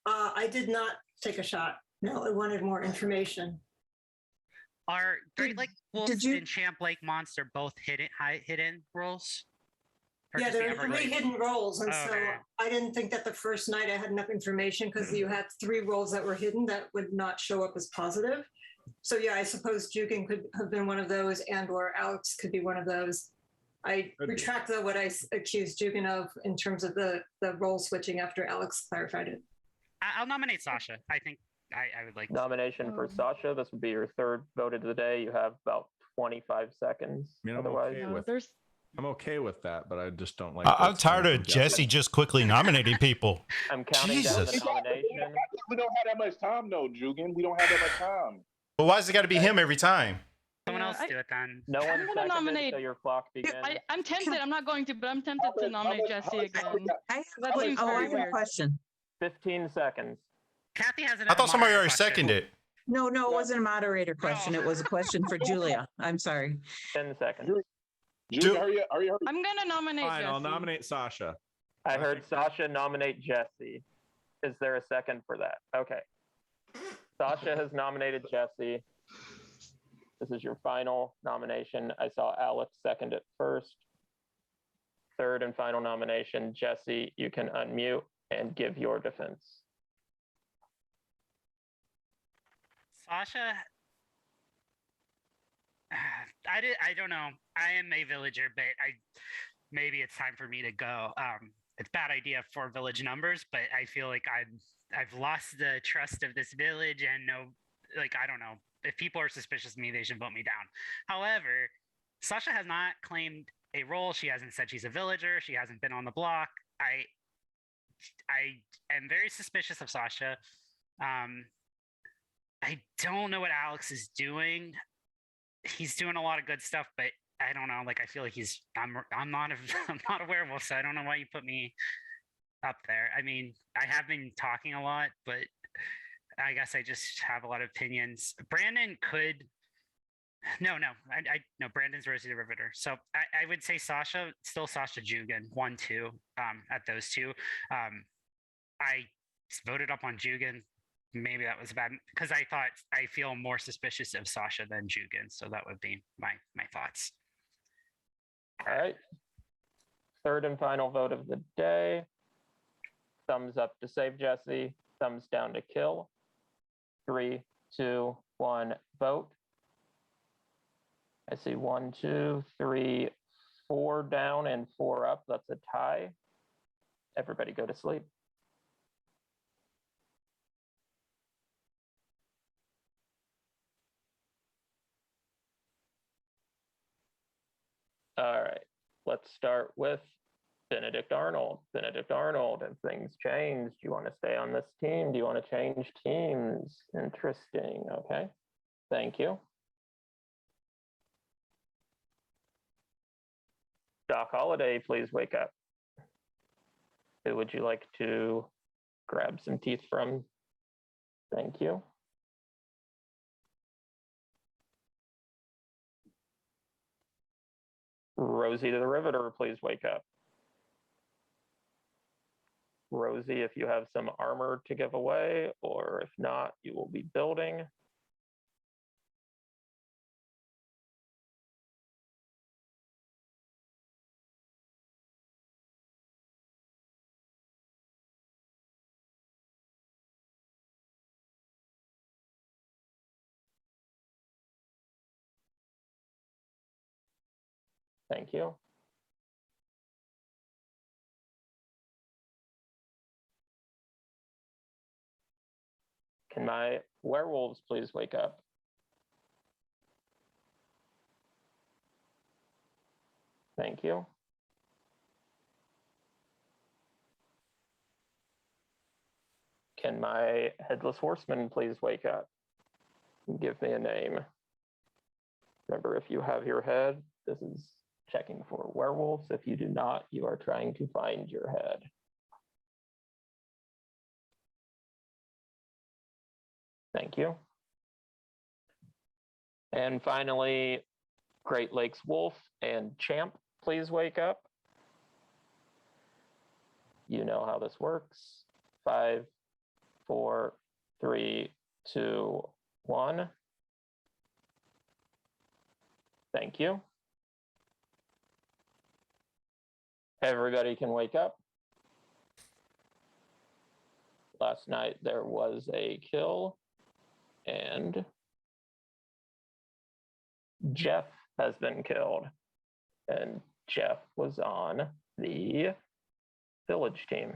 I did not take a shot. No, I wanted more information.
Are Great Lake Wolf
did you-
and Champ Lake Monster both hidden roles? Or
Yeah,
just the
there are 3
Everglades?
hidden roles, and
Oh,
so
okay.
I didn't think that the first night I had enough information because you had 3 roles that were hidden that would not show up as positive. So yeah, I suppose Jugan could have been one of those, and or Alex could be one of those. I
Could be.
retract what I accused Jugan of in terms of the role switching after Alex clarified it.
I'll nominate Sasha. I think I would like.
Nomination for Sasha. This would be your third vote of the day. You have about 25 seconds.
I mean, I'm
Otherwise,
okay
No,
with.
there's
I'm okay with that, but I just don't like.
I'm
what's
tired
coming
of
from Jesse.
Jesse just quickly nominating people.
I'm counting down the
Jesus.
nomination.
We don't have that much time, though, Jugan. We don't have that much time.
But why's it got to be him every time?
Someone
Yeah,
else do it then.
No
I'm
one
gonna
seconded,
nominate-
so your clock begins.
I'm tempted. I'm not going to, but I'm tempted to nominate Jesse again.
I
That
have,
seems
I
very
have a
weird.
question.
15 seconds.
Kathy has an.
I thought somebody already seconded it.
No, it wasn't a moderator question.
Oh.
It was a question for Julia. I'm sorry.
10 seconds.
Jugan, hurry up, hurry up.
I'm gonna nominate
Fine,
Jesse.
I'll nominate Sasha.
I heard Sasha nominate Jesse. Is there a second for that? Okay. Sasha has nominated Jesse. This is your final nomination. I saw Alex second it first. Third and final nomination, Jesse, you can unmute and give your defense.
Sasha. I don't know. I am a villager, but maybe it's time for me to go. It's a bad idea for village numbers, but I feel like I've lost the trust of this village, and I don't know. If people are suspicious of me, they should vote me down. However, Sasha has not claimed a role. She hasn't said she's a villager. She hasn't been on the block. I am very suspicious of Sasha. I don't know what Alex is doing. He's doing a lot of good stuff, but I don't know. I feel like I'm not a werewolf, so I don't know why you put me up there. I mean, I have been talking a lot, but I guess I just have a lot of opinions. Brandon could. No, Brandon's Rosie the Riveter. So I would say Sasha, still Sasha Jugan, 1, 2, at those two. I voted up on Jugan. Maybe that was bad because I feel more suspicious of Sasha than Jugan. So that would be my thoughts.
All right. Third and final vote of the day. Thumbs up to save Jesse. Thumbs down to kill. 3, 2, 1, vote. I see 1, 2, 3, 4 down and 4 up. That's a tie. Everybody go to sleep. All right, let's start with Benedict Arnold. Benedict Arnold, have things changed? Do you want to stay on this team? Do you want to change teams? Interesting, okay. Thank you. Doc Holliday, please wake up. Who would you like to grab some teeth from? Thank you. Rosie the Riveter, please wake up. Rosie, if you have some armor to give away, or if not, you will be building. Thank you. Can my werewolves please wake up? Thank you. Can my Headless Horseman please wake up? Give me a name. Remember, if you have your head, this is checking for werewolves. If you do not, you are trying to find your head. Thank you. And finally, Great Lakes Wolf and Champ, please wake up. You know how this works. 5, 4, 3, 2, 1. Thank you. Everybody can wake up. Last night there was a kill, and Jeff has been killed. And Jeff was on the village team.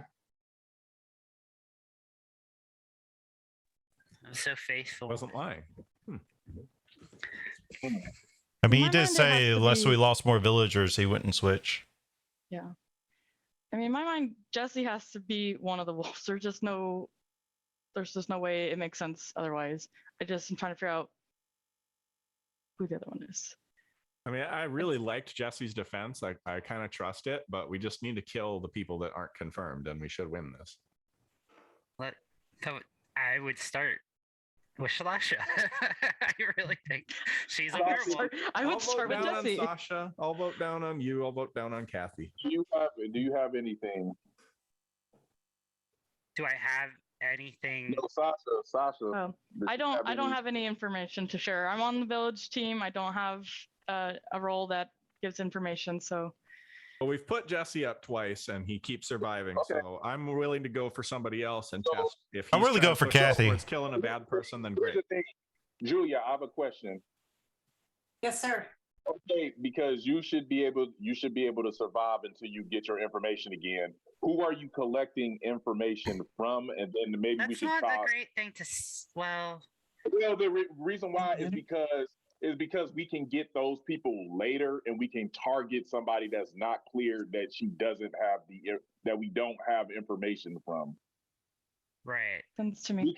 I'm so faithful.
Wasn't lying.
I mean, he
My
did
mind, it
say
has to
unless
be-
we lost more villagers, he wouldn't switch.
Yeah. I mean, in my mind, Jesse has to be one of the wolves. There's just no way it makes sense otherwise. I'm trying to figure out who the other one is.
I mean, I really liked Jesse's defense. I kind of trust it, but we just need to kill the people that aren't confirmed, and we should win this.
So I would start with Slasha. I really think she's a werewolf.
I would start with
I'll vote down
Jesse.
on Sasha. I'll vote down on you. I'll vote down on Kathy.
Do you have anything?
Do I have anything?
No, Sasha.
Oh, I don't have any information to share. I'm on the village team. I don't have a role that gives information. So.
Well, we've put Jesse up twice, and he keeps surviving.
Okay.
So I'm willing to go for somebody else and test. If
I'm
he's
really
trying
go
to
for
push us
Kathy.
towards killing a bad person, then
Here's
great.
the thing. Julia, I have a question.
Yes, sir.
Okay, because you should be able to survive until you get your information again. Who are you collecting information from? And then maybe we
That's
should
not
talk.
a great thing to. Well,
the reason why is because we can get those people later, and we can target somebody that's not clear that she doesn't have that we don't have information from.
right.
Sense to me.
We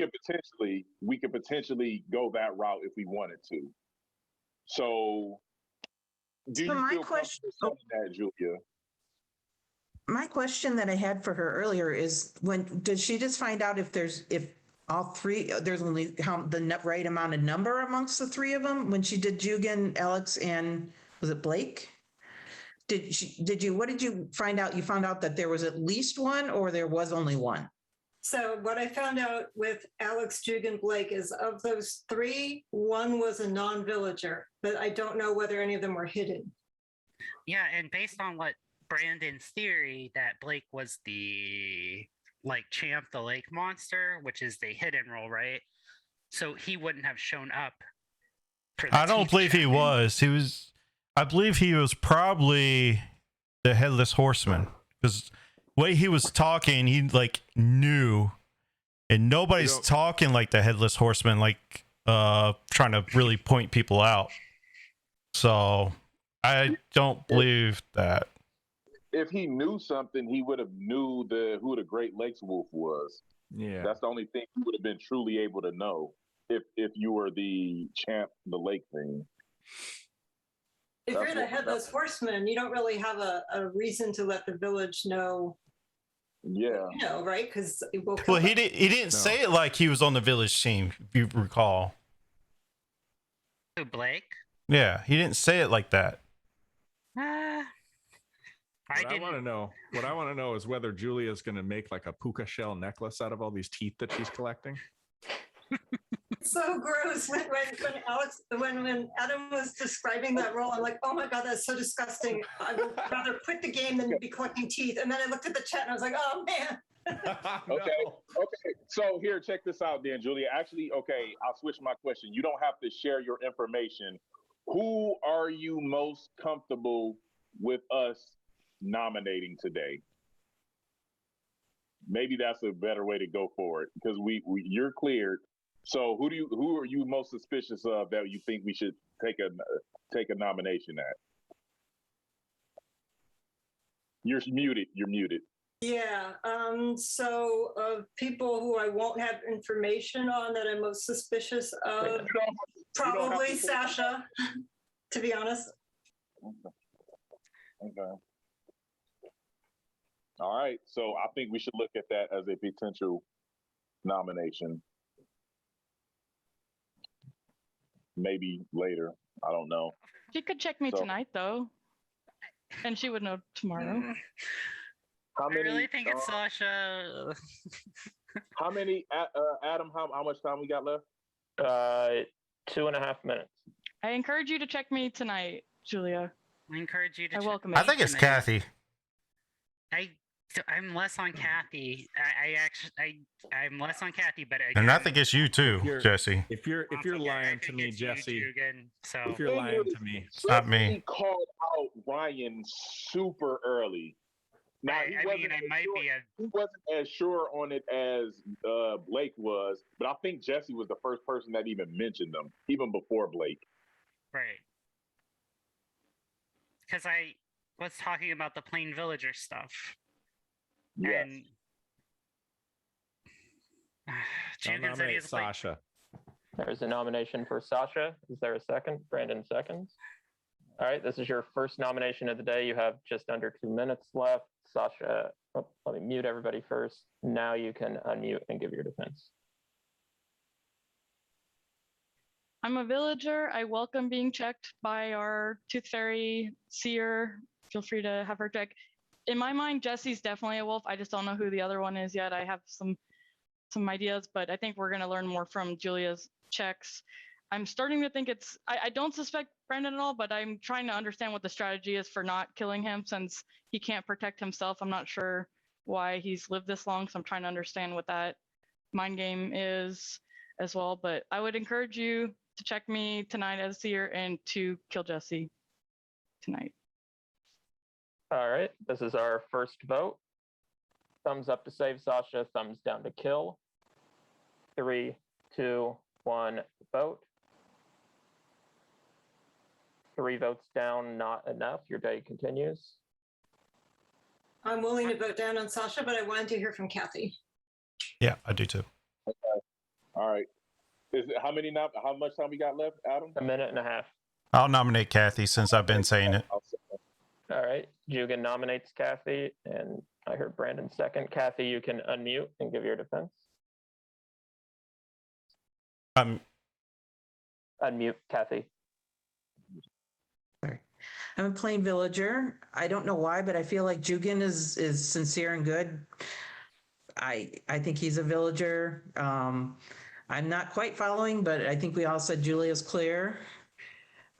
could potentially go that route if we wanted to. So, do
So
you
my
feel
question-
comfortable saying that, Julia?
My question that I had for her earlier is did she just find out if all three, there's only the right amount of number amongst the three of them when she did Jugan, Alex, and was it Blake? What did you find out? You found out that there was at least one, or there was only one?
So what I found out with Alex, Jugan, Blake is of those three, one was a non-villager, but I don't know whether any of them were hidden.
Yeah, and based on what Brandon's theory that Blake was the Champ the Lake Monster, which is the hidden role, right? So he wouldn't have shown up.
I don't believe he was. I believe he was probably the Headless Horseman, because the way he was talking, he like knew, and nobody's talking like the Headless Horseman, like trying to really point people out. So I don't believe that.
If he knew something, he would have knew who the Great Lakes Wolf was.
Yeah,
that's the only thing he would have been truly able to know if you were the champ, the lake thing.
If you're the Headless Horseman, you don't really have a reason to let the village know.
Yeah.
You know, right? Because
well, he didn't say it like he was on the village team, if you recall.
Who, Blake?
Yeah, he didn't say it like that.
What I want to know is whether Julia's going to make like a puka shell necklace out of all these teeth that she's collecting.
So gross. When Adam was describing that role, I'm like, oh my God, that's so disgusting. I would rather quit the game than be collecting teeth. And then I looked at the chat and I was like, oh man.
Okay. So here, check this out then, Julia. Actually, okay, I'll switch my question. You don't have to share your information. Who are you most comfortable with us nominating today? Maybe that's a better way to go forward, because you're cleared. So who are you most suspicious of that you think we should take a nomination at? You're muted.
Yeah. So of people who I won't have information on that I'm most suspicious of, probably Sasha, to be honest.
Okay. All right. So I think we should look at that as a potential nomination. Maybe later. I don't know.
She could check me tonight, though, and she would know tomorrow.
How many,
I really think it's Sasha.
How many, Adam? How much time we got left?
2.5 minutes.
I encourage you to check me tonight, Julia.
I encourage you to.
I welcome it.
I think it's Kathy.
I'm less on Kathy. I'm less on Kathy, but
and I think it's you too, Jesse.
If you're lying to me, Jesse. If you're lying to me,
it's not me.
He called out Ryan super early. Now he wasn't as sure on it as Blake was, but I think Jesse was the first person that even mentioned them, even before Blake.
Right. Because I was talking about the Plain Villager stuff.
Yes.
And Jugan said he has
Sasha.
There's a nomination for Sasha. Is there a second? Brandon seconds. All right, this is your first nomination of the day. You have just under 2 minutes left. Sasha, let me mute everybody first. Now you can unmute and give your defense.
I'm a villager. I welcome being checked by our Tooth Fairy seer. Feel free to have her check. In my mind, Jesse's definitely a wolf. I just don't know who the other one is yet. I have some ideas, but I think we're going to learn more from Julia's checks. I'm starting to think I don't suspect Brandon at all, but I'm trying to understand what the strategy is for not killing him since he can't protect himself. I'm not sure why he's lived this long, so I'm trying to understand what that mind game is as well. But I would encourage you to check me tonight as seer and to kill Jesse tonight.
All right, this is our first vote. Thumbs up to save Sasha, thumbs down to kill. 3, 2, 1, vote. 3 votes down, not enough. Your day continues.
I'm willing to vote down on Sasha, but I wanted to hear from Kathy.
Yeah, I do too.
Okay. All right. How much time we got left, Adam?
1.5 minutes.
I'll nominate Kathy since I've been saying it.
All right. Jugan nominates Kathy, and I heard Brandon second. Kathy, you can unmute and give your defense. Unmute, Kathy.
Sorry. I'm a plain villager. I don't know why, but I feel like Jugan is sincere and good. I think he's a villager. I'm not quite following, but I think we all said Julia's clear.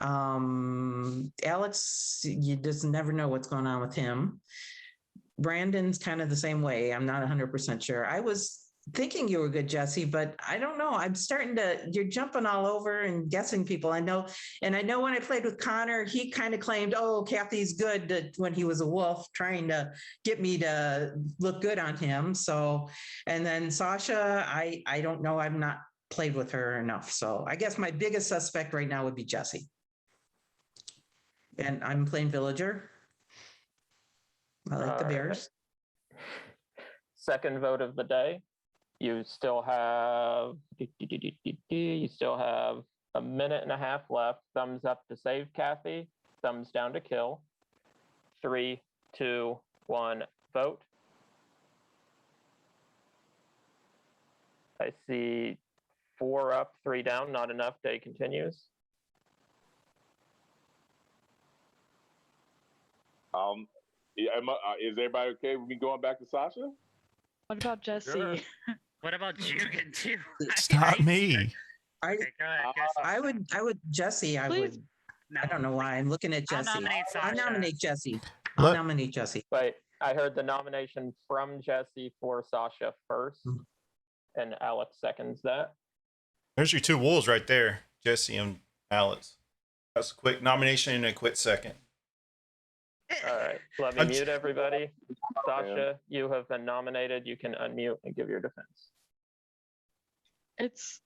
Alex, you just never know what's going on with him. Brandon's kind of the same way. I'm not 100% sure. I was thinking you were good, Jesse, but I don't know. I'm starting to, you're jumping all over and guessing people. I know when I played with Connor, he kind of claimed, oh, Kathy's good when he was a wolf, trying to get me to look good on him. So, and then Sasha, I don't know. I've not played with her enough. So I guess my biggest suspect right now would be Jesse. And I'm playing Villager. I like the Bears.
Second vote of the day. You still have a minute and a half left. Thumbs up to save Kathy. Thumbs down to kill. 3, 2, 1, vote. I see 4 up, 3 down. Not enough. Day continues.
Is everybody okay with me going back to Sasha?
What about Jesse?
Sure.
What about Jugan too?
It's not me.
Okay, go ahead.
I would, Jesse,
Please.
No,
I don't know why I'm looking at
I'll
Jesse.
nominate
I
Sasha.
nominate Jesse.
Look-
I'll nominate Jesse.
Wait, I heard the nomination from Jesse for Sasha first, and Alex seconds that.
There's your 2 wolves right there, Jesse and Alex. That's a quick nomination and a quick second.
All right, let me mute everybody. Sasha, you have been nominated. You can unmute and give your defense.
It's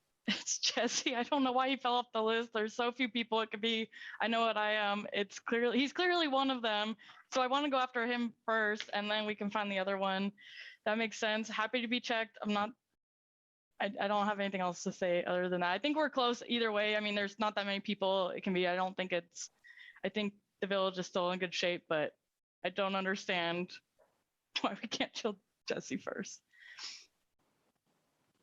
Jesse. I don't know why he fell off the list. There's so few people it could be. I know what I am. He's clearly one of them. So I want to go after him first, and then we can find the other one. That makes sense. Happy to be checked. I don't have anything else to say other than that. I think we're close either way. I mean, there's not that many people it can be. I think the village is still in good shape, but I don't understand why we can't kill Jesse first.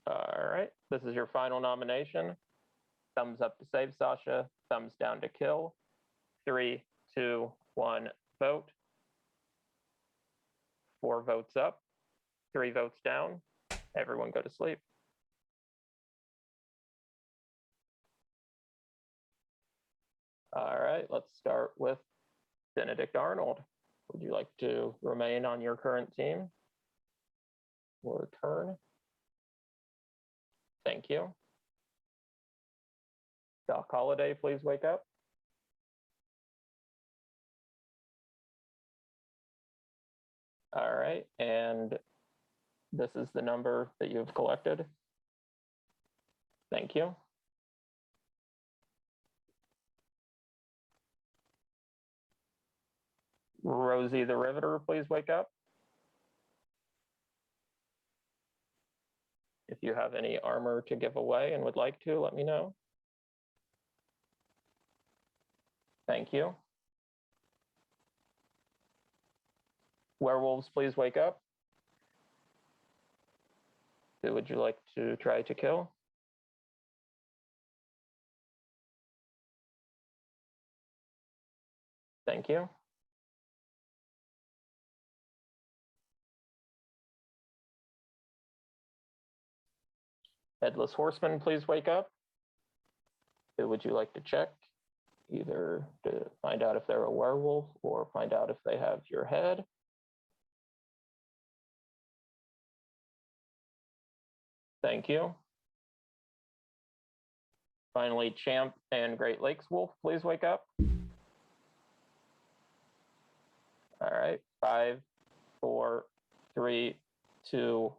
All right, this is your final nomination. Thumbs up to save Sasha, thumbs down to kill. 3, 2, 1, vote. 4 votes up, 3 votes down. Everyone go to sleep. All right, let's start with Benedict Arnold. Would you like to remain on your current team or turn? Thank you. Doc Holliday, please wake up. All right, and this is the number that you've collected. Thank you. Rosie the Riveter, please wake up. If you have any armor to give away and would like to, let me know. Thank you. Werewolves, please wake up. Who would you like to try to kill? Thank you. Headless Horseman, please wake up. Who would you like to check? Either to find out if they're a werewolf or find out if they have your head. Thank you. Finally, Champ and Great Lakes Wolf, please wake up. All right, 5, 4, 3, 2,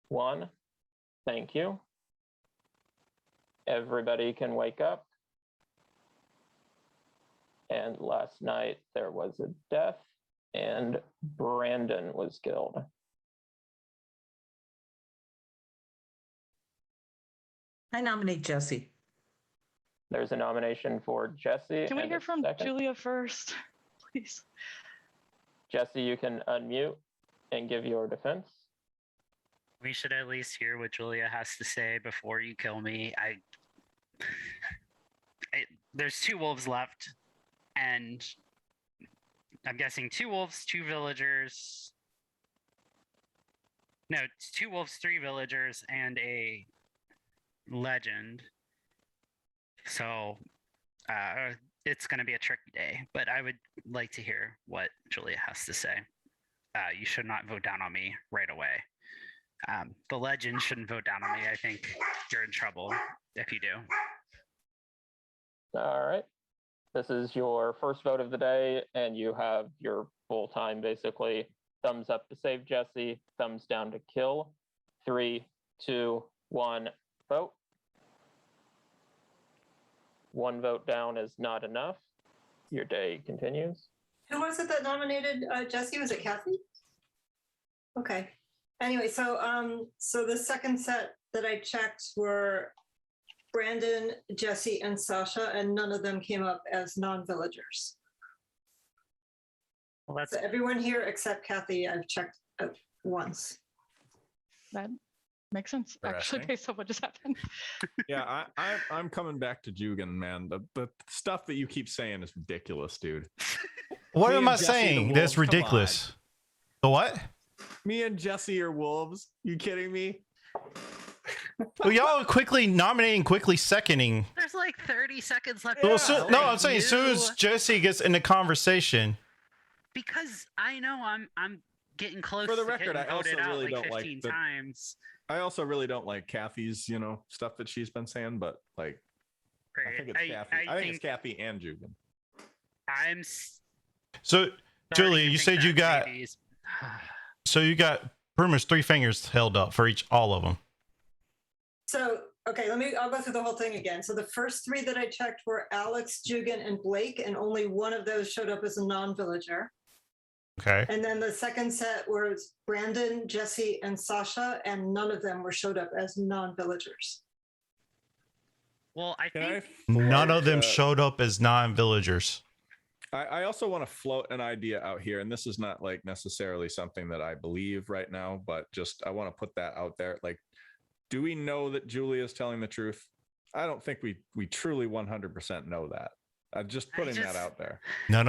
1. Thank you. Everybody can wake up. And last night there was a death and Brandon was killed.
I nominate Jesse.
There's a nomination for Jesse.
Can we hear from
second.
Julia first, please?
Jesse, you can unmute and give your defense.
We should at least hear what Julia has to say before you kill me. There's 2 wolves left, and I'm guessing 2 wolves, 2 villagers. No, it's 2 wolves, 3 villagers, and a legend. So it's going to be a tricky day, but I would like to hear what Julia has to say. You should not vote down on me right away. The legend shouldn't vote down on me. I think you're in trouble if you do.
All right. This is your first vote of the day, and you have your full time, basically. Thumbs up to save Jesse, thumbs down to kill. 3, 2, 1, vote. 1 vote down is not enough. Your day continues.
Who was it that nominated Jesse? Was it Kathy? Okay. Anyway, so the second set that I checked were Brandon, Jesse, and Sasha, and none of them came up as non-villagers.
Well, that's
So everyone here except Kathy, I've checked once.
That makes sense, actually,
Interesting.
based on what just happened.
Yeah, I'm coming back to Jugan, man. The stuff that you keep saying is ridiculous, dude.
What
Me
am
and
I
Jesse the
saying? That's
Wolves, come
ridiculous. The what?
Me and Jesse are wolves. You kidding me?
Well, y'all quickly nominating, quickly seconding.
There's like 30 seconds left.
Well,
to
no,
vote.
I'm saying as soon as Jesse gets in the conversation.
Because I know I'm getting close.
For the
to
record,
getting
I also
voted out
really
like
don't like
15
the-
times.
I also really don't like Kathy's, stuff that she's been saying, but like, I think it's Kathy. I think it's Kathy and Jugan.
I'm.
So, Julia, you said you got. So you got pretty much 3 fingers held up for all of them.
So, okay, I'll go through the whole thing again. So the first 3 that I checked were Alex, Jugan, and Blake, and only one of those showed up as a non-villager.
Okay.
And then the second set was Brandon, Jesse, and Sasha, and none of them showed up as non-villagers.
Well, I think
None of them showed up as non-villagers.
I also want to float an idea out here, and this is not like necessarily something that I believe right now, but just I want to put that out there. Like, do we know that Julia is telling the truth? I don't think we truly 100% know that. I'm just putting that out there.
None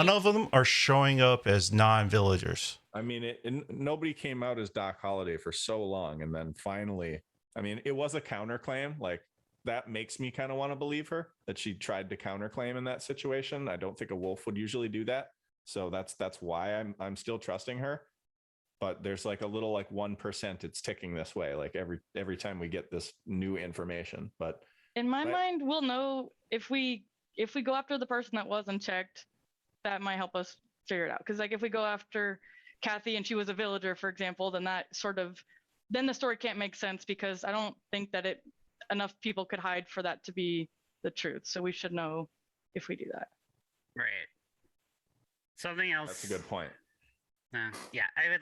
of them are showing up as non-villagers.
I mean, nobody came out as Doc Holliday for so long, and then finally, I mean, it was a counterclaim. Like, that makes me kind of want to believe her that she tried to counterclaim in that situation. I don't think a wolf would usually do that, so that's why I'm still trusting her. But there's like a little 1% it's ticking this way, like every time we get this new information. But
in my mind, we'll know if we go after the person that wasn't checked, that might help us figure it out. Because like if we go after Kathy and she was a villager, for example, then then the story can't make sense, because I don't think that enough people could hide for that to be the truth. So we should know if we do that.
Right. Something else.
That's a good point.
Yeah, I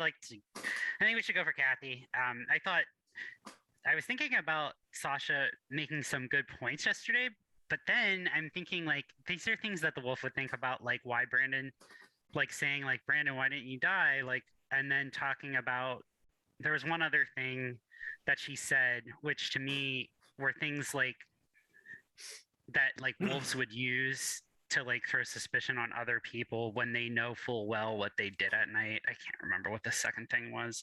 think we should go for Kathy. I was thinking about Sasha making some good points yesterday, but then I'm thinking like these are things that the wolf would think about, like why Brandon, like saying like, Brandon, why didn't you die? Like, and then talking about, there was one other thing that she said, which to me were things like that, like wolves would use to like throw suspicion on other people when they know full well what they did at night. I can't remember what the second thing was.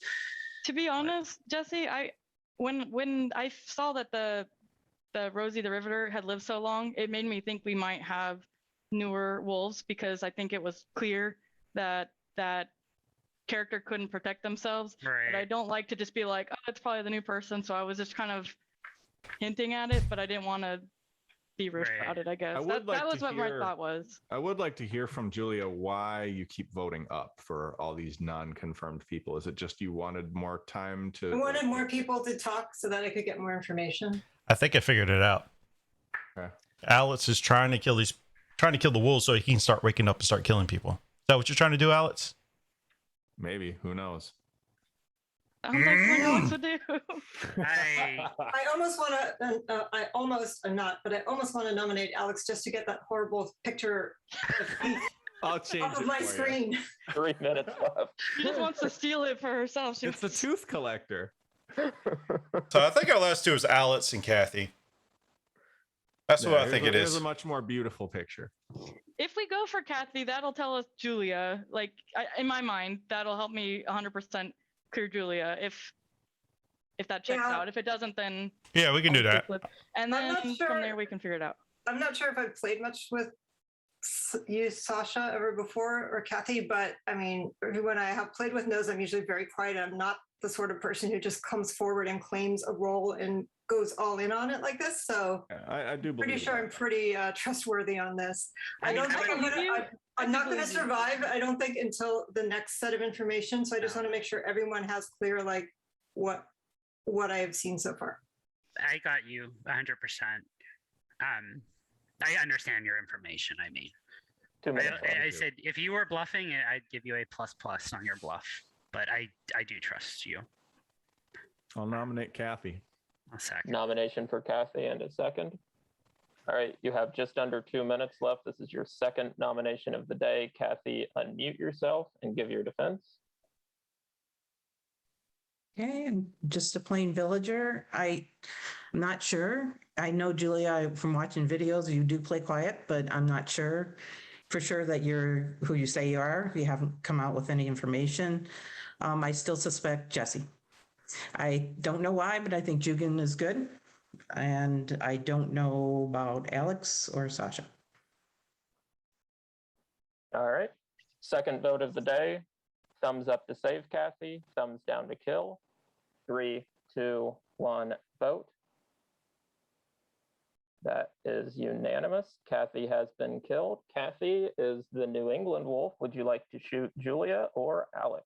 To be honest, Jesse, when I saw that the Rosie the Riveter had lived so long, it made me think we might have newer wolves, because I think it was clear that that character couldn't protect themselves.
Right.
But I don't like to just be like, oh, it's probably the new person. So I was just kind of hinting at it, but I didn't want to be rude about it, I guess. That was what my thought was.
I would like to hear from Julia why you keep voting up for all these non-confirmed people. Is it just you wanted more time to...
I wanted more people to talk so that I could get more information.
I think I figured it out.
Okay.
Alex is trying to kill the wolves so he can start waking up and start killing people. Is that what you're trying to do, Alex?
Maybe. Who knows?
Sounds like what Alex would do.
I almost want to nominate Alex just to get that horrible picture
I'll change
off of
it
my
for
screen.
3 minutes left.
She just wants to steal it for herself.
It's the tooth collector.
So I think our last 2 is Alex and Kathy. That's what I think it is.
It is a much more beautiful picture.
If we go for Kathy, that'll tell us Julia. Like, in my mind, that'll help me 100% clear Julia if that checks out. If it doesn't, then
yeah, we can do that.
And then from there we can figure it out.
I'm not sure if I've played much with used Sasha ever before or Kathy, but I mean, everyone I have played with knows I'm usually very quiet. I'm not the sort of person who just comes forward and claims a role and goes all in on it like this. So
I do believe
pretty sure
that.
I'm pretty trustworthy on this. I don't think
I
I'm not going to survive, I don't think, until the next set of information. So I just want to make sure everyone has clear, like, what I have seen so far.
I got you 100%. I understand your information. I mean,
2 minutes.
I said if you were bluffing, I'd give you a ++ on your bluff. But I do trust you.
I'll nominate Kathy.
A second.
Nomination for Kathy and a second. All right, you have just under 2 minutes left. This is your second nomination of the day. Kathy, unmute yourself and give your defense.
Okay, I'm just a plain villager. I'm not sure. I know, Julia, from watching videos, you do play quiet, but I'm not sure for sure that you're who you say you are. You haven't come out with any information. I still suspect Jesse. I don't know why, but I think Jugan is good. And I don't know about Alex or Sasha.
All right, second vote of the day. Thumbs up to save Kathy, thumbs down to kill. 3, 2, 1, vote. That is unanimous. Kathy has been killed. Kathy is the New England wolf. Would you like to shoot Julia or Alex?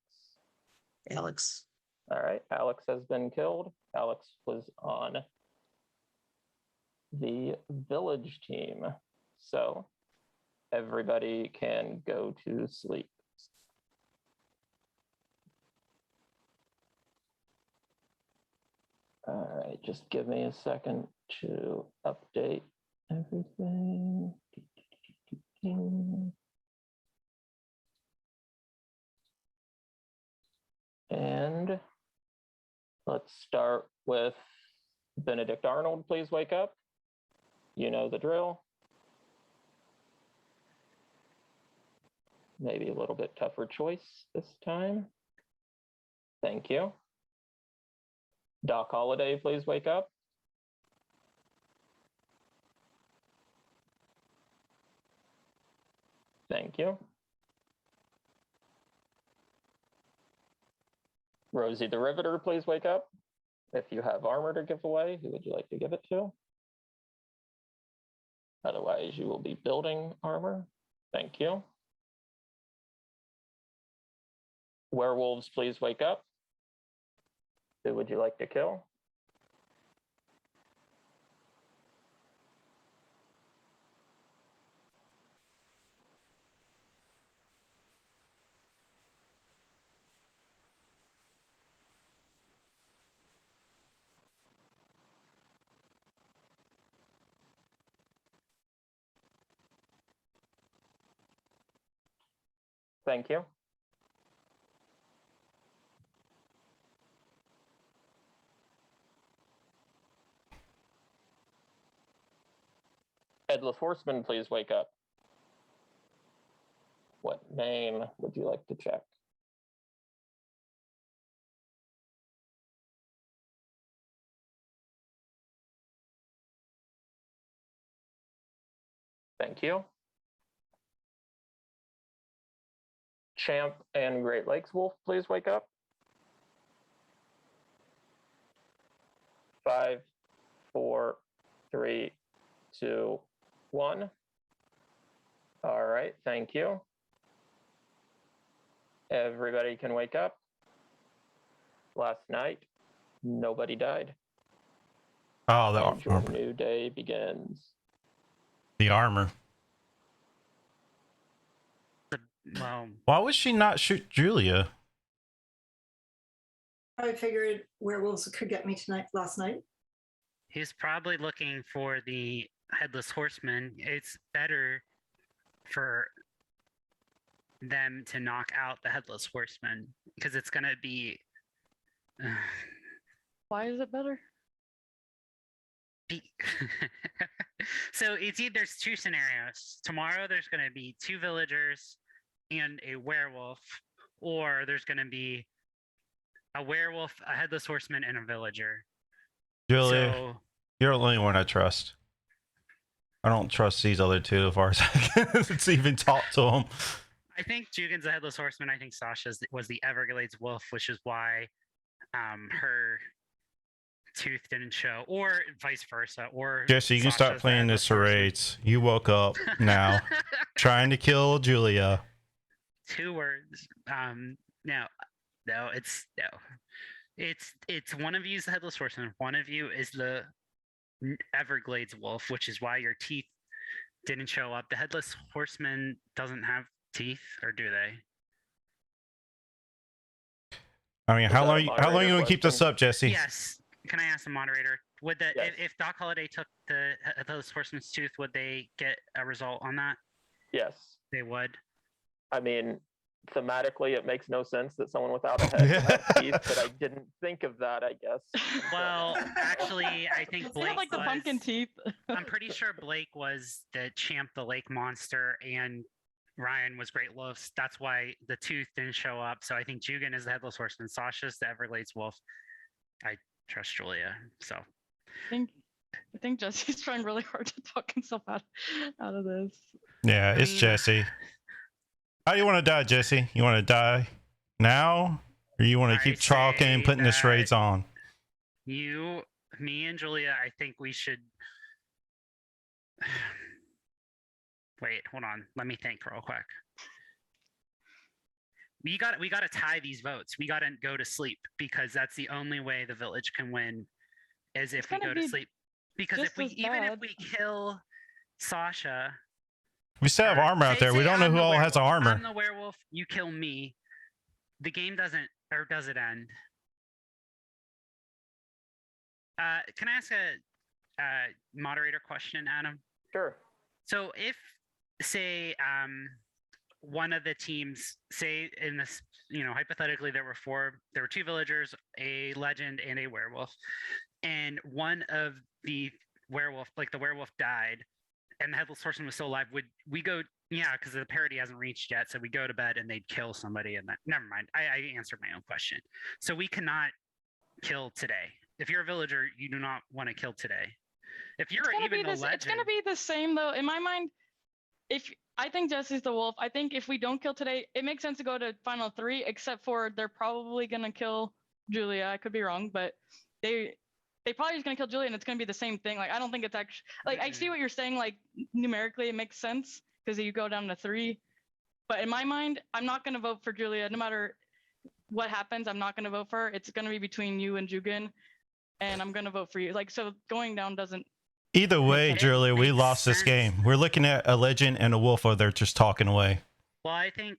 Alex.
All right, Alex has been killed. Alex was on the village team. So everybody can go to sleep. All right, just give me a second to update everything. And let's start with Benedict Arnold. Please wake up. You know the drill. Maybe a little bit tougher choice this time. Thank you. Doc Holliday, please wake up. Thank you. Rosie the Riveter, please wake up. If you have armor to give away, who would you like to give it to? Otherwise, you will be building armor. Thank you. Werewolves, please wake up. Who would you like to kill? Thank you. Headless Horseman, please wake up. What name would you like to check? Thank you. Champ and Great Lakes Wolf, please wake up. 5, 4, 3, 2, 1. All right, thank you. Everybody can wake up. Last night, nobody died.
Oh, the
And your
armor.
new day begins.
The armor.
Well,
Why would she not shoot Julia?
I figured werewolves could get me last night.
he's probably looking for the Headless Horseman. It's better for them to knock out the Headless Horseman because it's going to be...
Why is it better?
So it's either there's two scenarios. Tomorrow there's going to be 2 villagers and a werewolf, or there's going to be a werewolf, a Headless Horseman, and a villager.
Julia,
So,
you're the only one I trust. I don't trust these other two as far as it's even talk to them.
I think Jugan's the Headless Horseman. I think Sasha's was the Everglades Wolf, which is why her tooth didn't show, or vice versa. Or
Jesse, you can start playing this charades. You woke up now, trying to kill Julia.
2 words. No, it's one of you is the Headless Horseman. One of you is the Everglades Wolf, which is why your teeth didn't show up. The Headless Horseman doesn't have teeth, or do they?
I mean, how long you gonna keep this up, Jesse?
Yes. Can I ask the moderator? Would the if Doc Holliday took the Headless Horseman's tooth, would they get a result on that?
Yes.
They would.
I mean, thematically, it makes no sense that someone without a head would have teeth, but I didn't think of that, I guess.
Well, actually, I think Blake
like the pumpkin teeth.
I'm pretty sure Blake was the Champ the Lake Monster, and Ryan was Great Wolves. That's why the tooth didn't show up. So I think Jugan is the Headless Horseman. Sasha's the Everglades Wolf. I trust Julia. So
I think Jesse's trying really hard to talk himself out of this.
Yeah, it's Jesse. How do you want to die, Jesse? You want to die now, or you want to keep talking and putting the charades on?
You, me, and Julia. I think we should. Wait, hold on. Let me think real quick. We got to tie these votes. We got to go to sleep, because that's the only way the village can win, is if we go to sleep. Because if we if we kill Sasha,
we still have armor out there. We don't know who all has armor.
I'm the werewolf. You kill me. The game doesn't, or does it end? Can I ask a moderator question, Adam?
Sure.
So if, say, one of the teams, say in this, hypothetically there were 2 villagers, a legend and a werewolf, and one of the werewolf, like the werewolf died, and the Headless Horseman was still alive, would we go, because the parity hasn't reached yet, so we go to bed and they'd kill somebody, and then, never mind, I answered my own question. So we cannot kill today. If you're a villager, you do not want to kill today. If you're even the legend...
It's going to be the same, though. In my mind, I think Jesse's the wolf. I think if we don't kill today, it makes sense to go to final 3, except for they're probably going to kill Julia. I could be wrong, but they probably just going to kill Julia, and it's going to be the same thing. Like, I don't think it's actually... Like, I see what you're saying. Like, numerically, it makes sense, because you go down to 3. But in my mind, I'm not going to vote for Julia. No matter what happens, I'm not going to vote for her. It's going to be between you and Jugan, and I'm going to vote for you. Like, so going down doesn't...
Either way, Julia, we lost this game. We're looking at a legend and a wolf, or they're just talking away.
Well, I think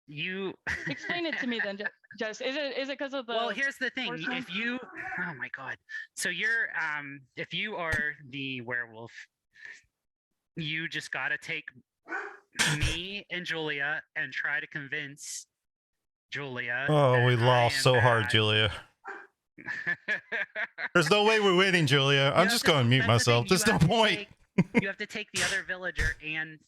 you...
Explain it to me then, Jess. Is it because of the...
Well, here's the thing. If you... Oh, my God. So you're... if you are the werewolf, you just got to take me and Julia and try to convince Julia...
Oh, we lost so hard, Julia. There's no way we're winning, Julia. I'm just going to mute myself. There's no point.
You have to take the other villager, and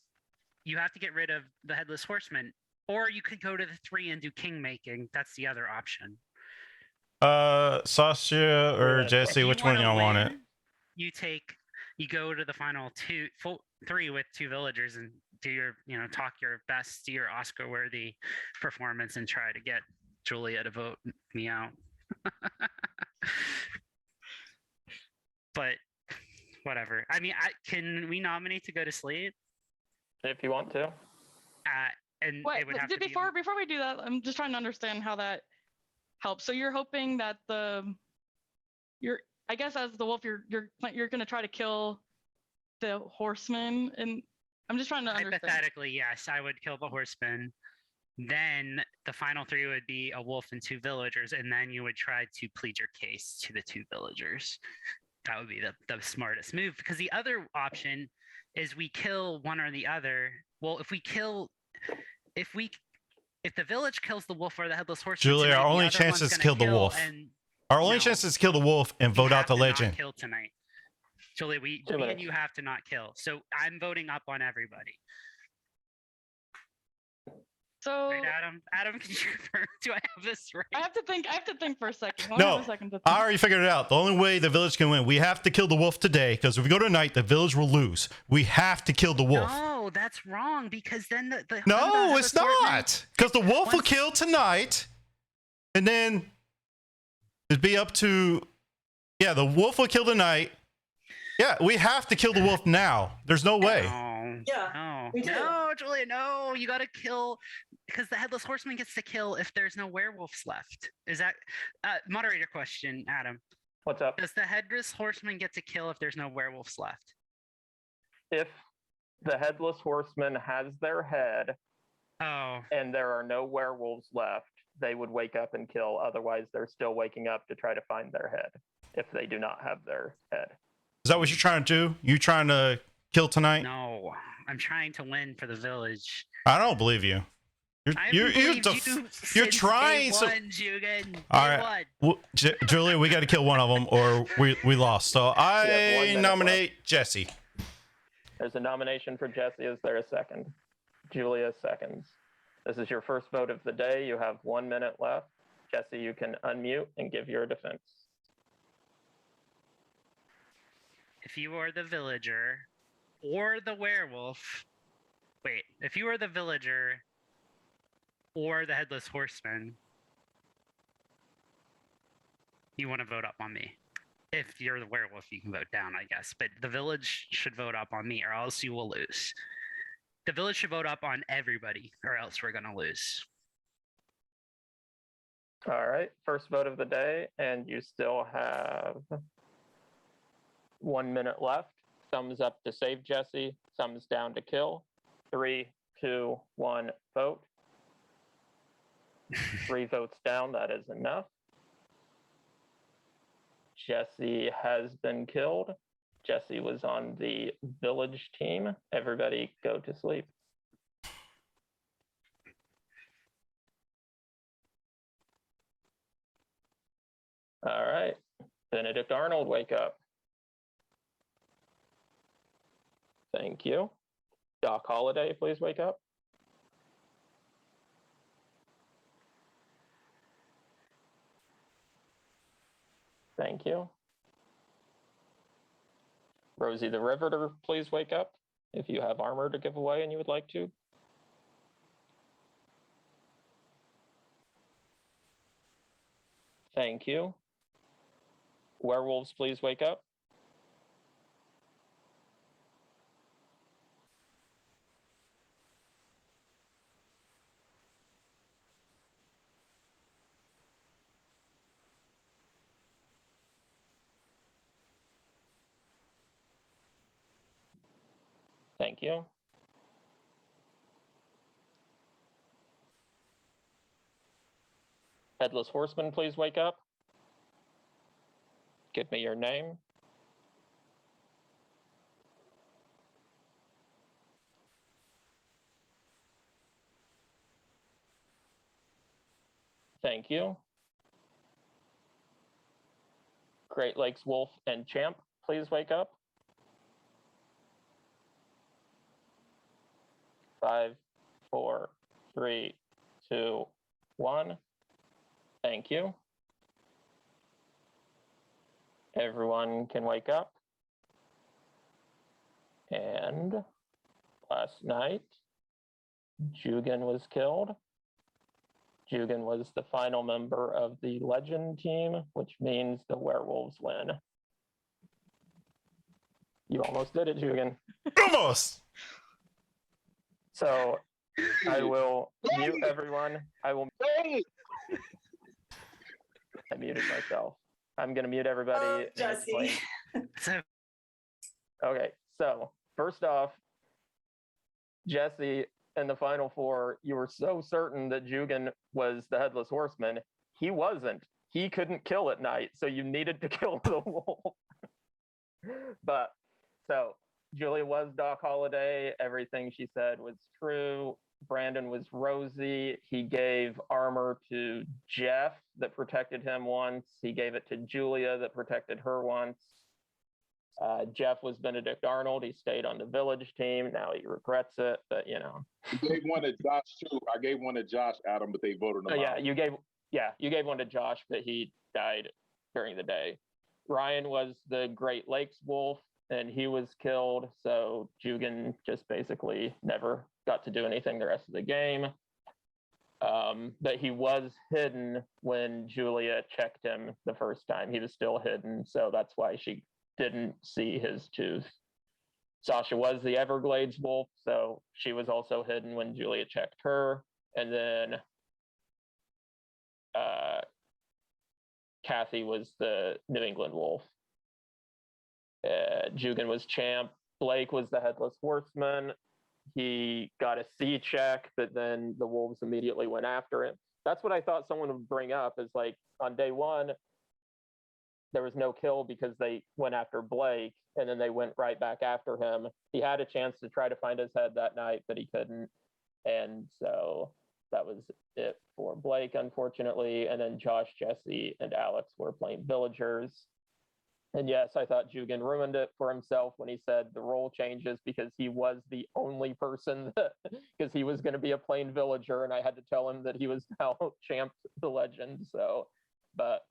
you have to get rid of the Headless Horseman. Or you could go to the 3 and do king making. That's the other option.
Sasha or Jesse, which one y'all want it?
You go to the final 3 with 2 villagers and do your, talk your best, do your Oscar-worthy performance, and try to get Julia to vote me out. But whatever. I mean, can we nominate to go to sleep
if you want to?
And
Wait,
it would have
before we do that, I'm just trying to understand how that helps. So you're hoping that I guess as the wolf, you're going to try to kill the horseman, and I'm just trying to understand.
Hypothetically, yes, I would kill the horseman. Then the final 3 would be a wolf and 2 villagers, and then you would try to plead your case to the 2 villagers. That would be the smartest move, because the other option is we kill one or the other. Well, if the village kills the wolf or the Headless Horseman,
Julia, our only chance is to kill the wolf. Our only chance is to kill the wolf and vote out the legend.
Kill tonight, Julia. Me and you have to not kill. So I'm voting up on everybody.
So
Wait, Adam, can you confirm? Do I have this right?
I have to think for a second. Let me
No,
have a second to think.
I already figured it out. The only way the village can win, we have to kill the wolf today, because if we go tonight, the village will lose. We have to kill the wolf.
No, that's wrong, because then the
No, it's not. Because the wolf will kill tonight, and then it'd be up to, yeah, the wolf will kill tonight. Yeah, we have to kill the wolf now. There's no way.
No,
Yeah,
no,
we do.
no, Julia, no. You gotta kill, because the Headless Horseman gets to kill if there's no werewolves left. Is that moderator question, Adam?
What's up?
Does the Headless Horseman get to kill if there's no werewolves left?
If the Headless Horseman has their head and there are no werewolves left, they would wake up and kill. Otherwise, they're still waking up to try to find their head if they do not have their head.
Is that what you're trying to do? You trying to kill tonight?
No, I'm trying to win for the village.
I don't believe you. You're trying so. All right, well, Julia, we got to kill one of them, or we lost. So I nominate Jesse.
There's a nomination for Jesse. Is there a second? Julia seconds. This is your first vote of the day. You have 1 minute left. Jesse, you can unmute and give your defense.
If you are the villager or the werewolf, wait, if you are the villager or the Headless Horseman, you want to vote up on me. If you're the werewolf, you can vote down, I guess. But the village should vote up on me, or else you will lose. The village should vote up on everybody, or else we're going to lose.
All right, first vote of the day, and you still have 1 minute left. Thumbs up to save Jesse, thumbs down to kill. 3, 2, 1, vote. 3 votes down, that is enough. Jesse has been killed. Jesse was on the village team. Everybody go to sleep. All right, Benedict Arnold, wake up. Thank you. Doc Holliday, please wake up. Thank you. Rosie the Riveter, please wake up if you have armor to give away and you would like to. Thank you. Werewolves, please wake up. Thank you. Headless Horseman, please wake up. Give me your name. Thank you. Great Lakes Wolf and Champ, please wake up. 5, 4, 3, 2, 1. Thank you. Everyone can wake up. And last night, Jugan was killed. Jugan was the final member of the Legend team, which means the werewolves win. You almost did it, Jugan.
Almost!
So I will mute everyone. I muted myself. I'm going to mute everybody.
Oh, Jesse.
Okay, so first off, Jesse, in the final 4, you were so certain that Jugan was the Headless Horseman. He wasn't. He couldn't kill at night, so you needed to kill the wolf. But, so, Julia was Doc Holliday. Everything she said was true. Brandon was Rosie. He gave armor to Jeff that protected him once. He gave it to Julia that protected her once. Jeff was Benedict Arnold. He stayed on the village team. Now he regrets it, but you know.
I gave one to Josh too. I gave one to Josh, Adam, but they voted him out.
Yeah, you gave one to Josh, but he died during the day. Ryan was the Great Lakes Wolf, and he was killed. So Jugan just basically never got to do anything the rest of the game. But he was hidden when Julia checked him the first time. He was still hidden, so that's why she didn't see his tooth. Sasha was the Everglades Wolf, so she was also hidden when Julia checked her. And then Kathy was the New England Wolf. Jugan was champ. Blake was the Headless Horseman. He got a C check, but then the Wolves immediately went after him. That's what I thought someone would bring up, is like on day one, there was no kill because they went after Blake, and then they went right back after him. He had a chance to try to find his head that night, but he couldn't. And so that was it for Blake, unfortunately. And then Josh, Jesse, and Alex were playing villagers. And yes, I thought Jugan ruined it for himself when he said the role changes, because he was the only person because he was going to be a plain villager, and I had to tell him that he was now champ the legend. So, but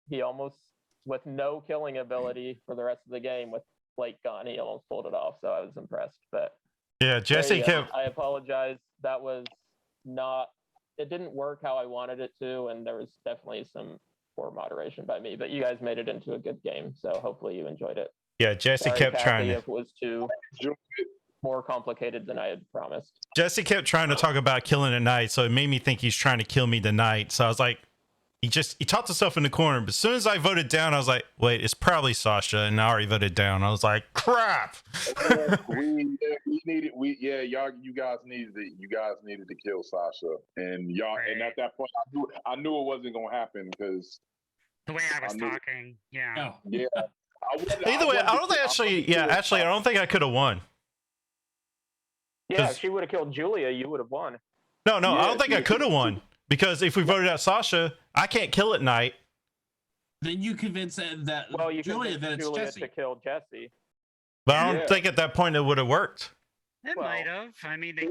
he almost, with no killing ability for the rest of the game, with Blake gone, he almost pulled it off. So I was impressed. But
yeah, Jesse kept.
I apologize. That was not. It didn't work how I wanted it to, and there was definitely some poor moderation by me. But you guys made it into a good game, so hopefully you enjoyed it.
Yeah, Jesse kept
Kathy,
trying to.
If it was too more complicated than I had promised.
Jesse kept trying to talk about killing at night, so it made me think he's trying to kill me tonight. So I was like, he talked himself in the corner. But as soon as I voted down, I was like, wait, it's probably Sasha, and I already voted down. I was like, crap.
You guys needed to kill Sasha, and y'all. Right. And at that point, I knew it wasn't gonna happen because
the way I was talking. Yeah.
Yeah.
Either way, I don't think I don't think I could have won.
Yeah, if she would have killed Julia, you would have won.
No, I don't think I could have won. Because if we voted out Sasha, I can't kill at night.
Then you convince that
you
Julia that it's
Julia
Jesse
to kill Jesse.
But I don't think at that point it would have worked.
It might have. I mean, they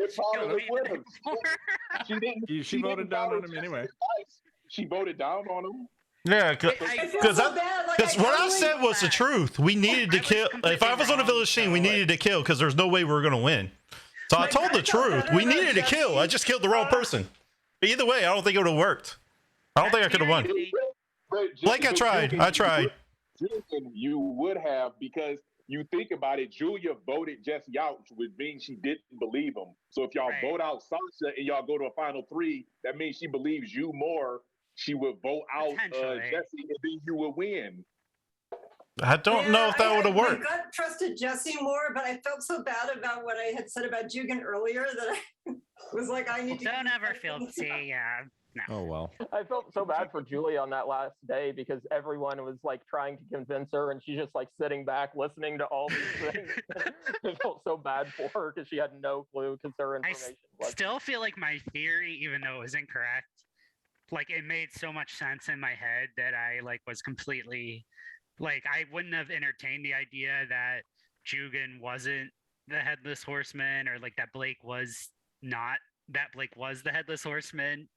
She voted down on him anyway.
She voted down on him.
Yeah, because what I said was the truth. We needed to kill. If I was on a village team, we needed to kill because there's no way we were going to win. So I told the truth. We needed to kill. I just killed the wrong person. But either way, I don't think it would have worked. I don't think I could have won. Blake, I tried.
You would have, because you think about it, Julia voted Jesse out, which means she didn't believe him. So if y'all vote out Sasha and y'all go to a final three, that means she believes you more. She would vote out Jesse, and then you would win.
I don't know if that would have worked.
I trusted Jesse more, but I felt so bad about what I had said about Jugan earlier that I was like, I need to.
Don't ever feel yeah. No.
Oh well.
I felt so bad for Julia on that last day because everyone was like trying to convince her, and she's just like sitting back listening to all these things. I felt so bad for her because she had no clue because her information.
I still feel like my theory, even though it was incorrect, like it made so much sense in my head that I like was completely. Like, I wouldn't have entertained the idea that Jugan wasn't the Headless Horseman, or like that Blake was not, that Blake was the Headless Horseman.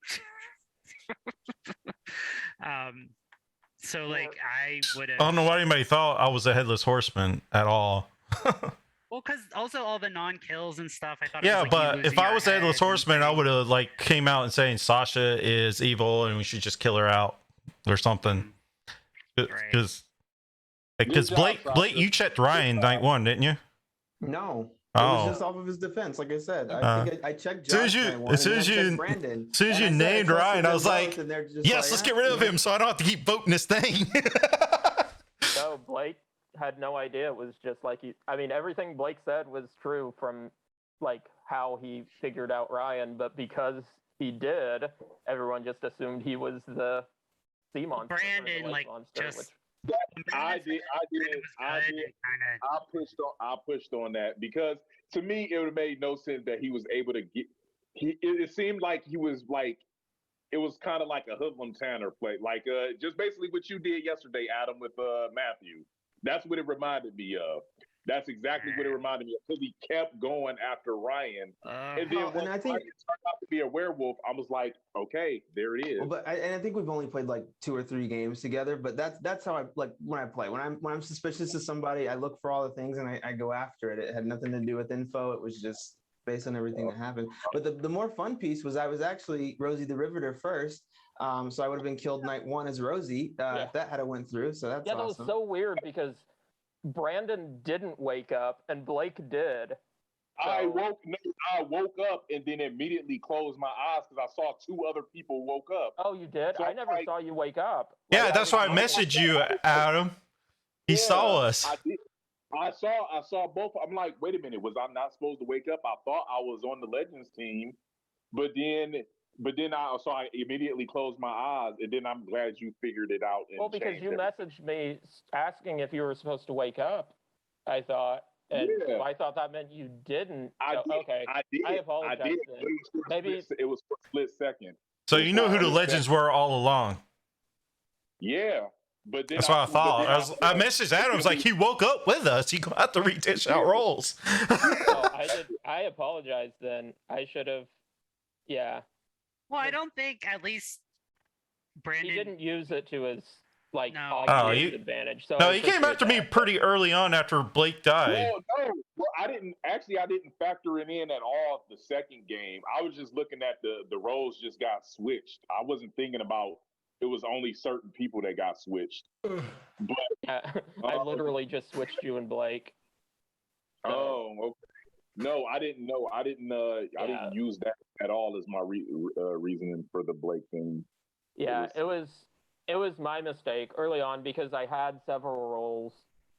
So like I would have.
I don't know why anybody thought I was a Headless Horseman at all.
Well, because also all the non-kills and stuff, I thought.
Yeah,
it was, like,
but if I was a Headless Horseman, I would have like came out and saying Sasha is evil and we should just kill her out or something. Because. Because Blake, you checked Ryan night one, didn't you?
No. It was just off of his defense, like I said. I checked Josh
as soon as you named Ryan, I was like, yes, let's get rid of him so I don't have to keep voting this thing.
No, Blake had no idea. It was just like everything Blake said was true from like how he figured out Ryan, but because he did, everyone just assumed he was the sea monster.
Brandon, like, just.
I pushed on that because to me it would have made no sense that he was able to get. It seemed like he was like, it was kind of like a Hoodlum Tanner play, like just basically what you did yesterday, Adam, with Matthew. That's what it reminded me of. That's exactly what it reminded me of, because he kept going after Ryan. And then when Ryan turned out to be a werewolf, I was like, okay, there it is.
Well, but I think we've only played like 2 or 3 games together, but that's how I like when I play. When I'm suspicious of somebody, I look for all the things and I go after it. It had nothing to do with info. It was just based on everything that happened. But the more fun piece was I was actually Rosie the Riveter first. So I would have been killed night 1 as Rosie if that had went through. So that's
that was so weird because Brandon didn't wake up and Blake did. So...
I woke up and then immediately closed my eyes because I saw 2 other people woke up.
Oh, you did? So I never saw you wake up.
Yeah, that's why I messaged you, Adam. He saw us.
I did. I saw both. I'm like, wait a minute, was I not supposed to wake up? I thought I was on the Legends team, but then I immediately closed my eyes, and then I'm glad you figured it out.
Well, because you messaged me asking if you were supposed to wake up, I thought. And so I thought that meant you didn't. Okay.
I did.
I apologize.
I did.
Maybe
it was for a split second.
So you knew who the Legends were all along.
Yeah. But then
that's what I thought. I messaged Adam. I was like, he woke up with us. He gonna have to redish out rolls.
I apologize then. I should have. Yeah.
Well, I don't think at least Brandon.
He didn't use it to his advantage. So
no, he came after me pretty early on after Blake died.
Well, I didn't factor it in at all the second game. I was just looking at the roles just got switched. I wasn't thinking about it was only certain people that got switched. But
I literally just switched you and Blake.
So. Oh, okay. No, I didn't know. I didn't use that at all as my reasoning for the Blake thing.
Yeah, it was my mistake early on because I had several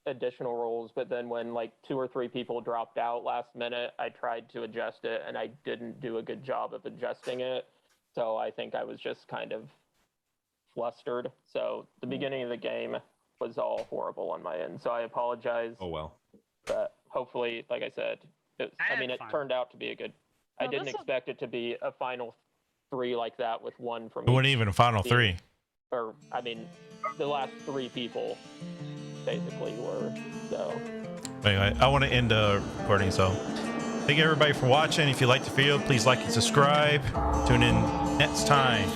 additional roles, but then when like 2 or 3 people dropped out last minute, I tried to adjust it and I didn't do a good job of adjusting it. So I think I was just kind of flustered. So the beginning of the game was all horrible on my end. So I apologize.
Oh, well.
But hopefully, like I said, it turned out to be a good. I didn't expect it to be a final 3 like that with 1 from.
It wasn't even a final 3.
Or I mean, the last 3 people basically were. So.
Anyway, I want to end the recording. So, thank you everybody for watching. If you like the video, please like and subscribe. Tune in next time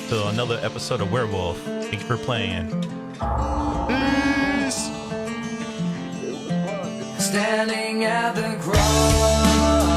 to another episode of Werewolf. Thank you for playing. Peace.
Standing at the cross.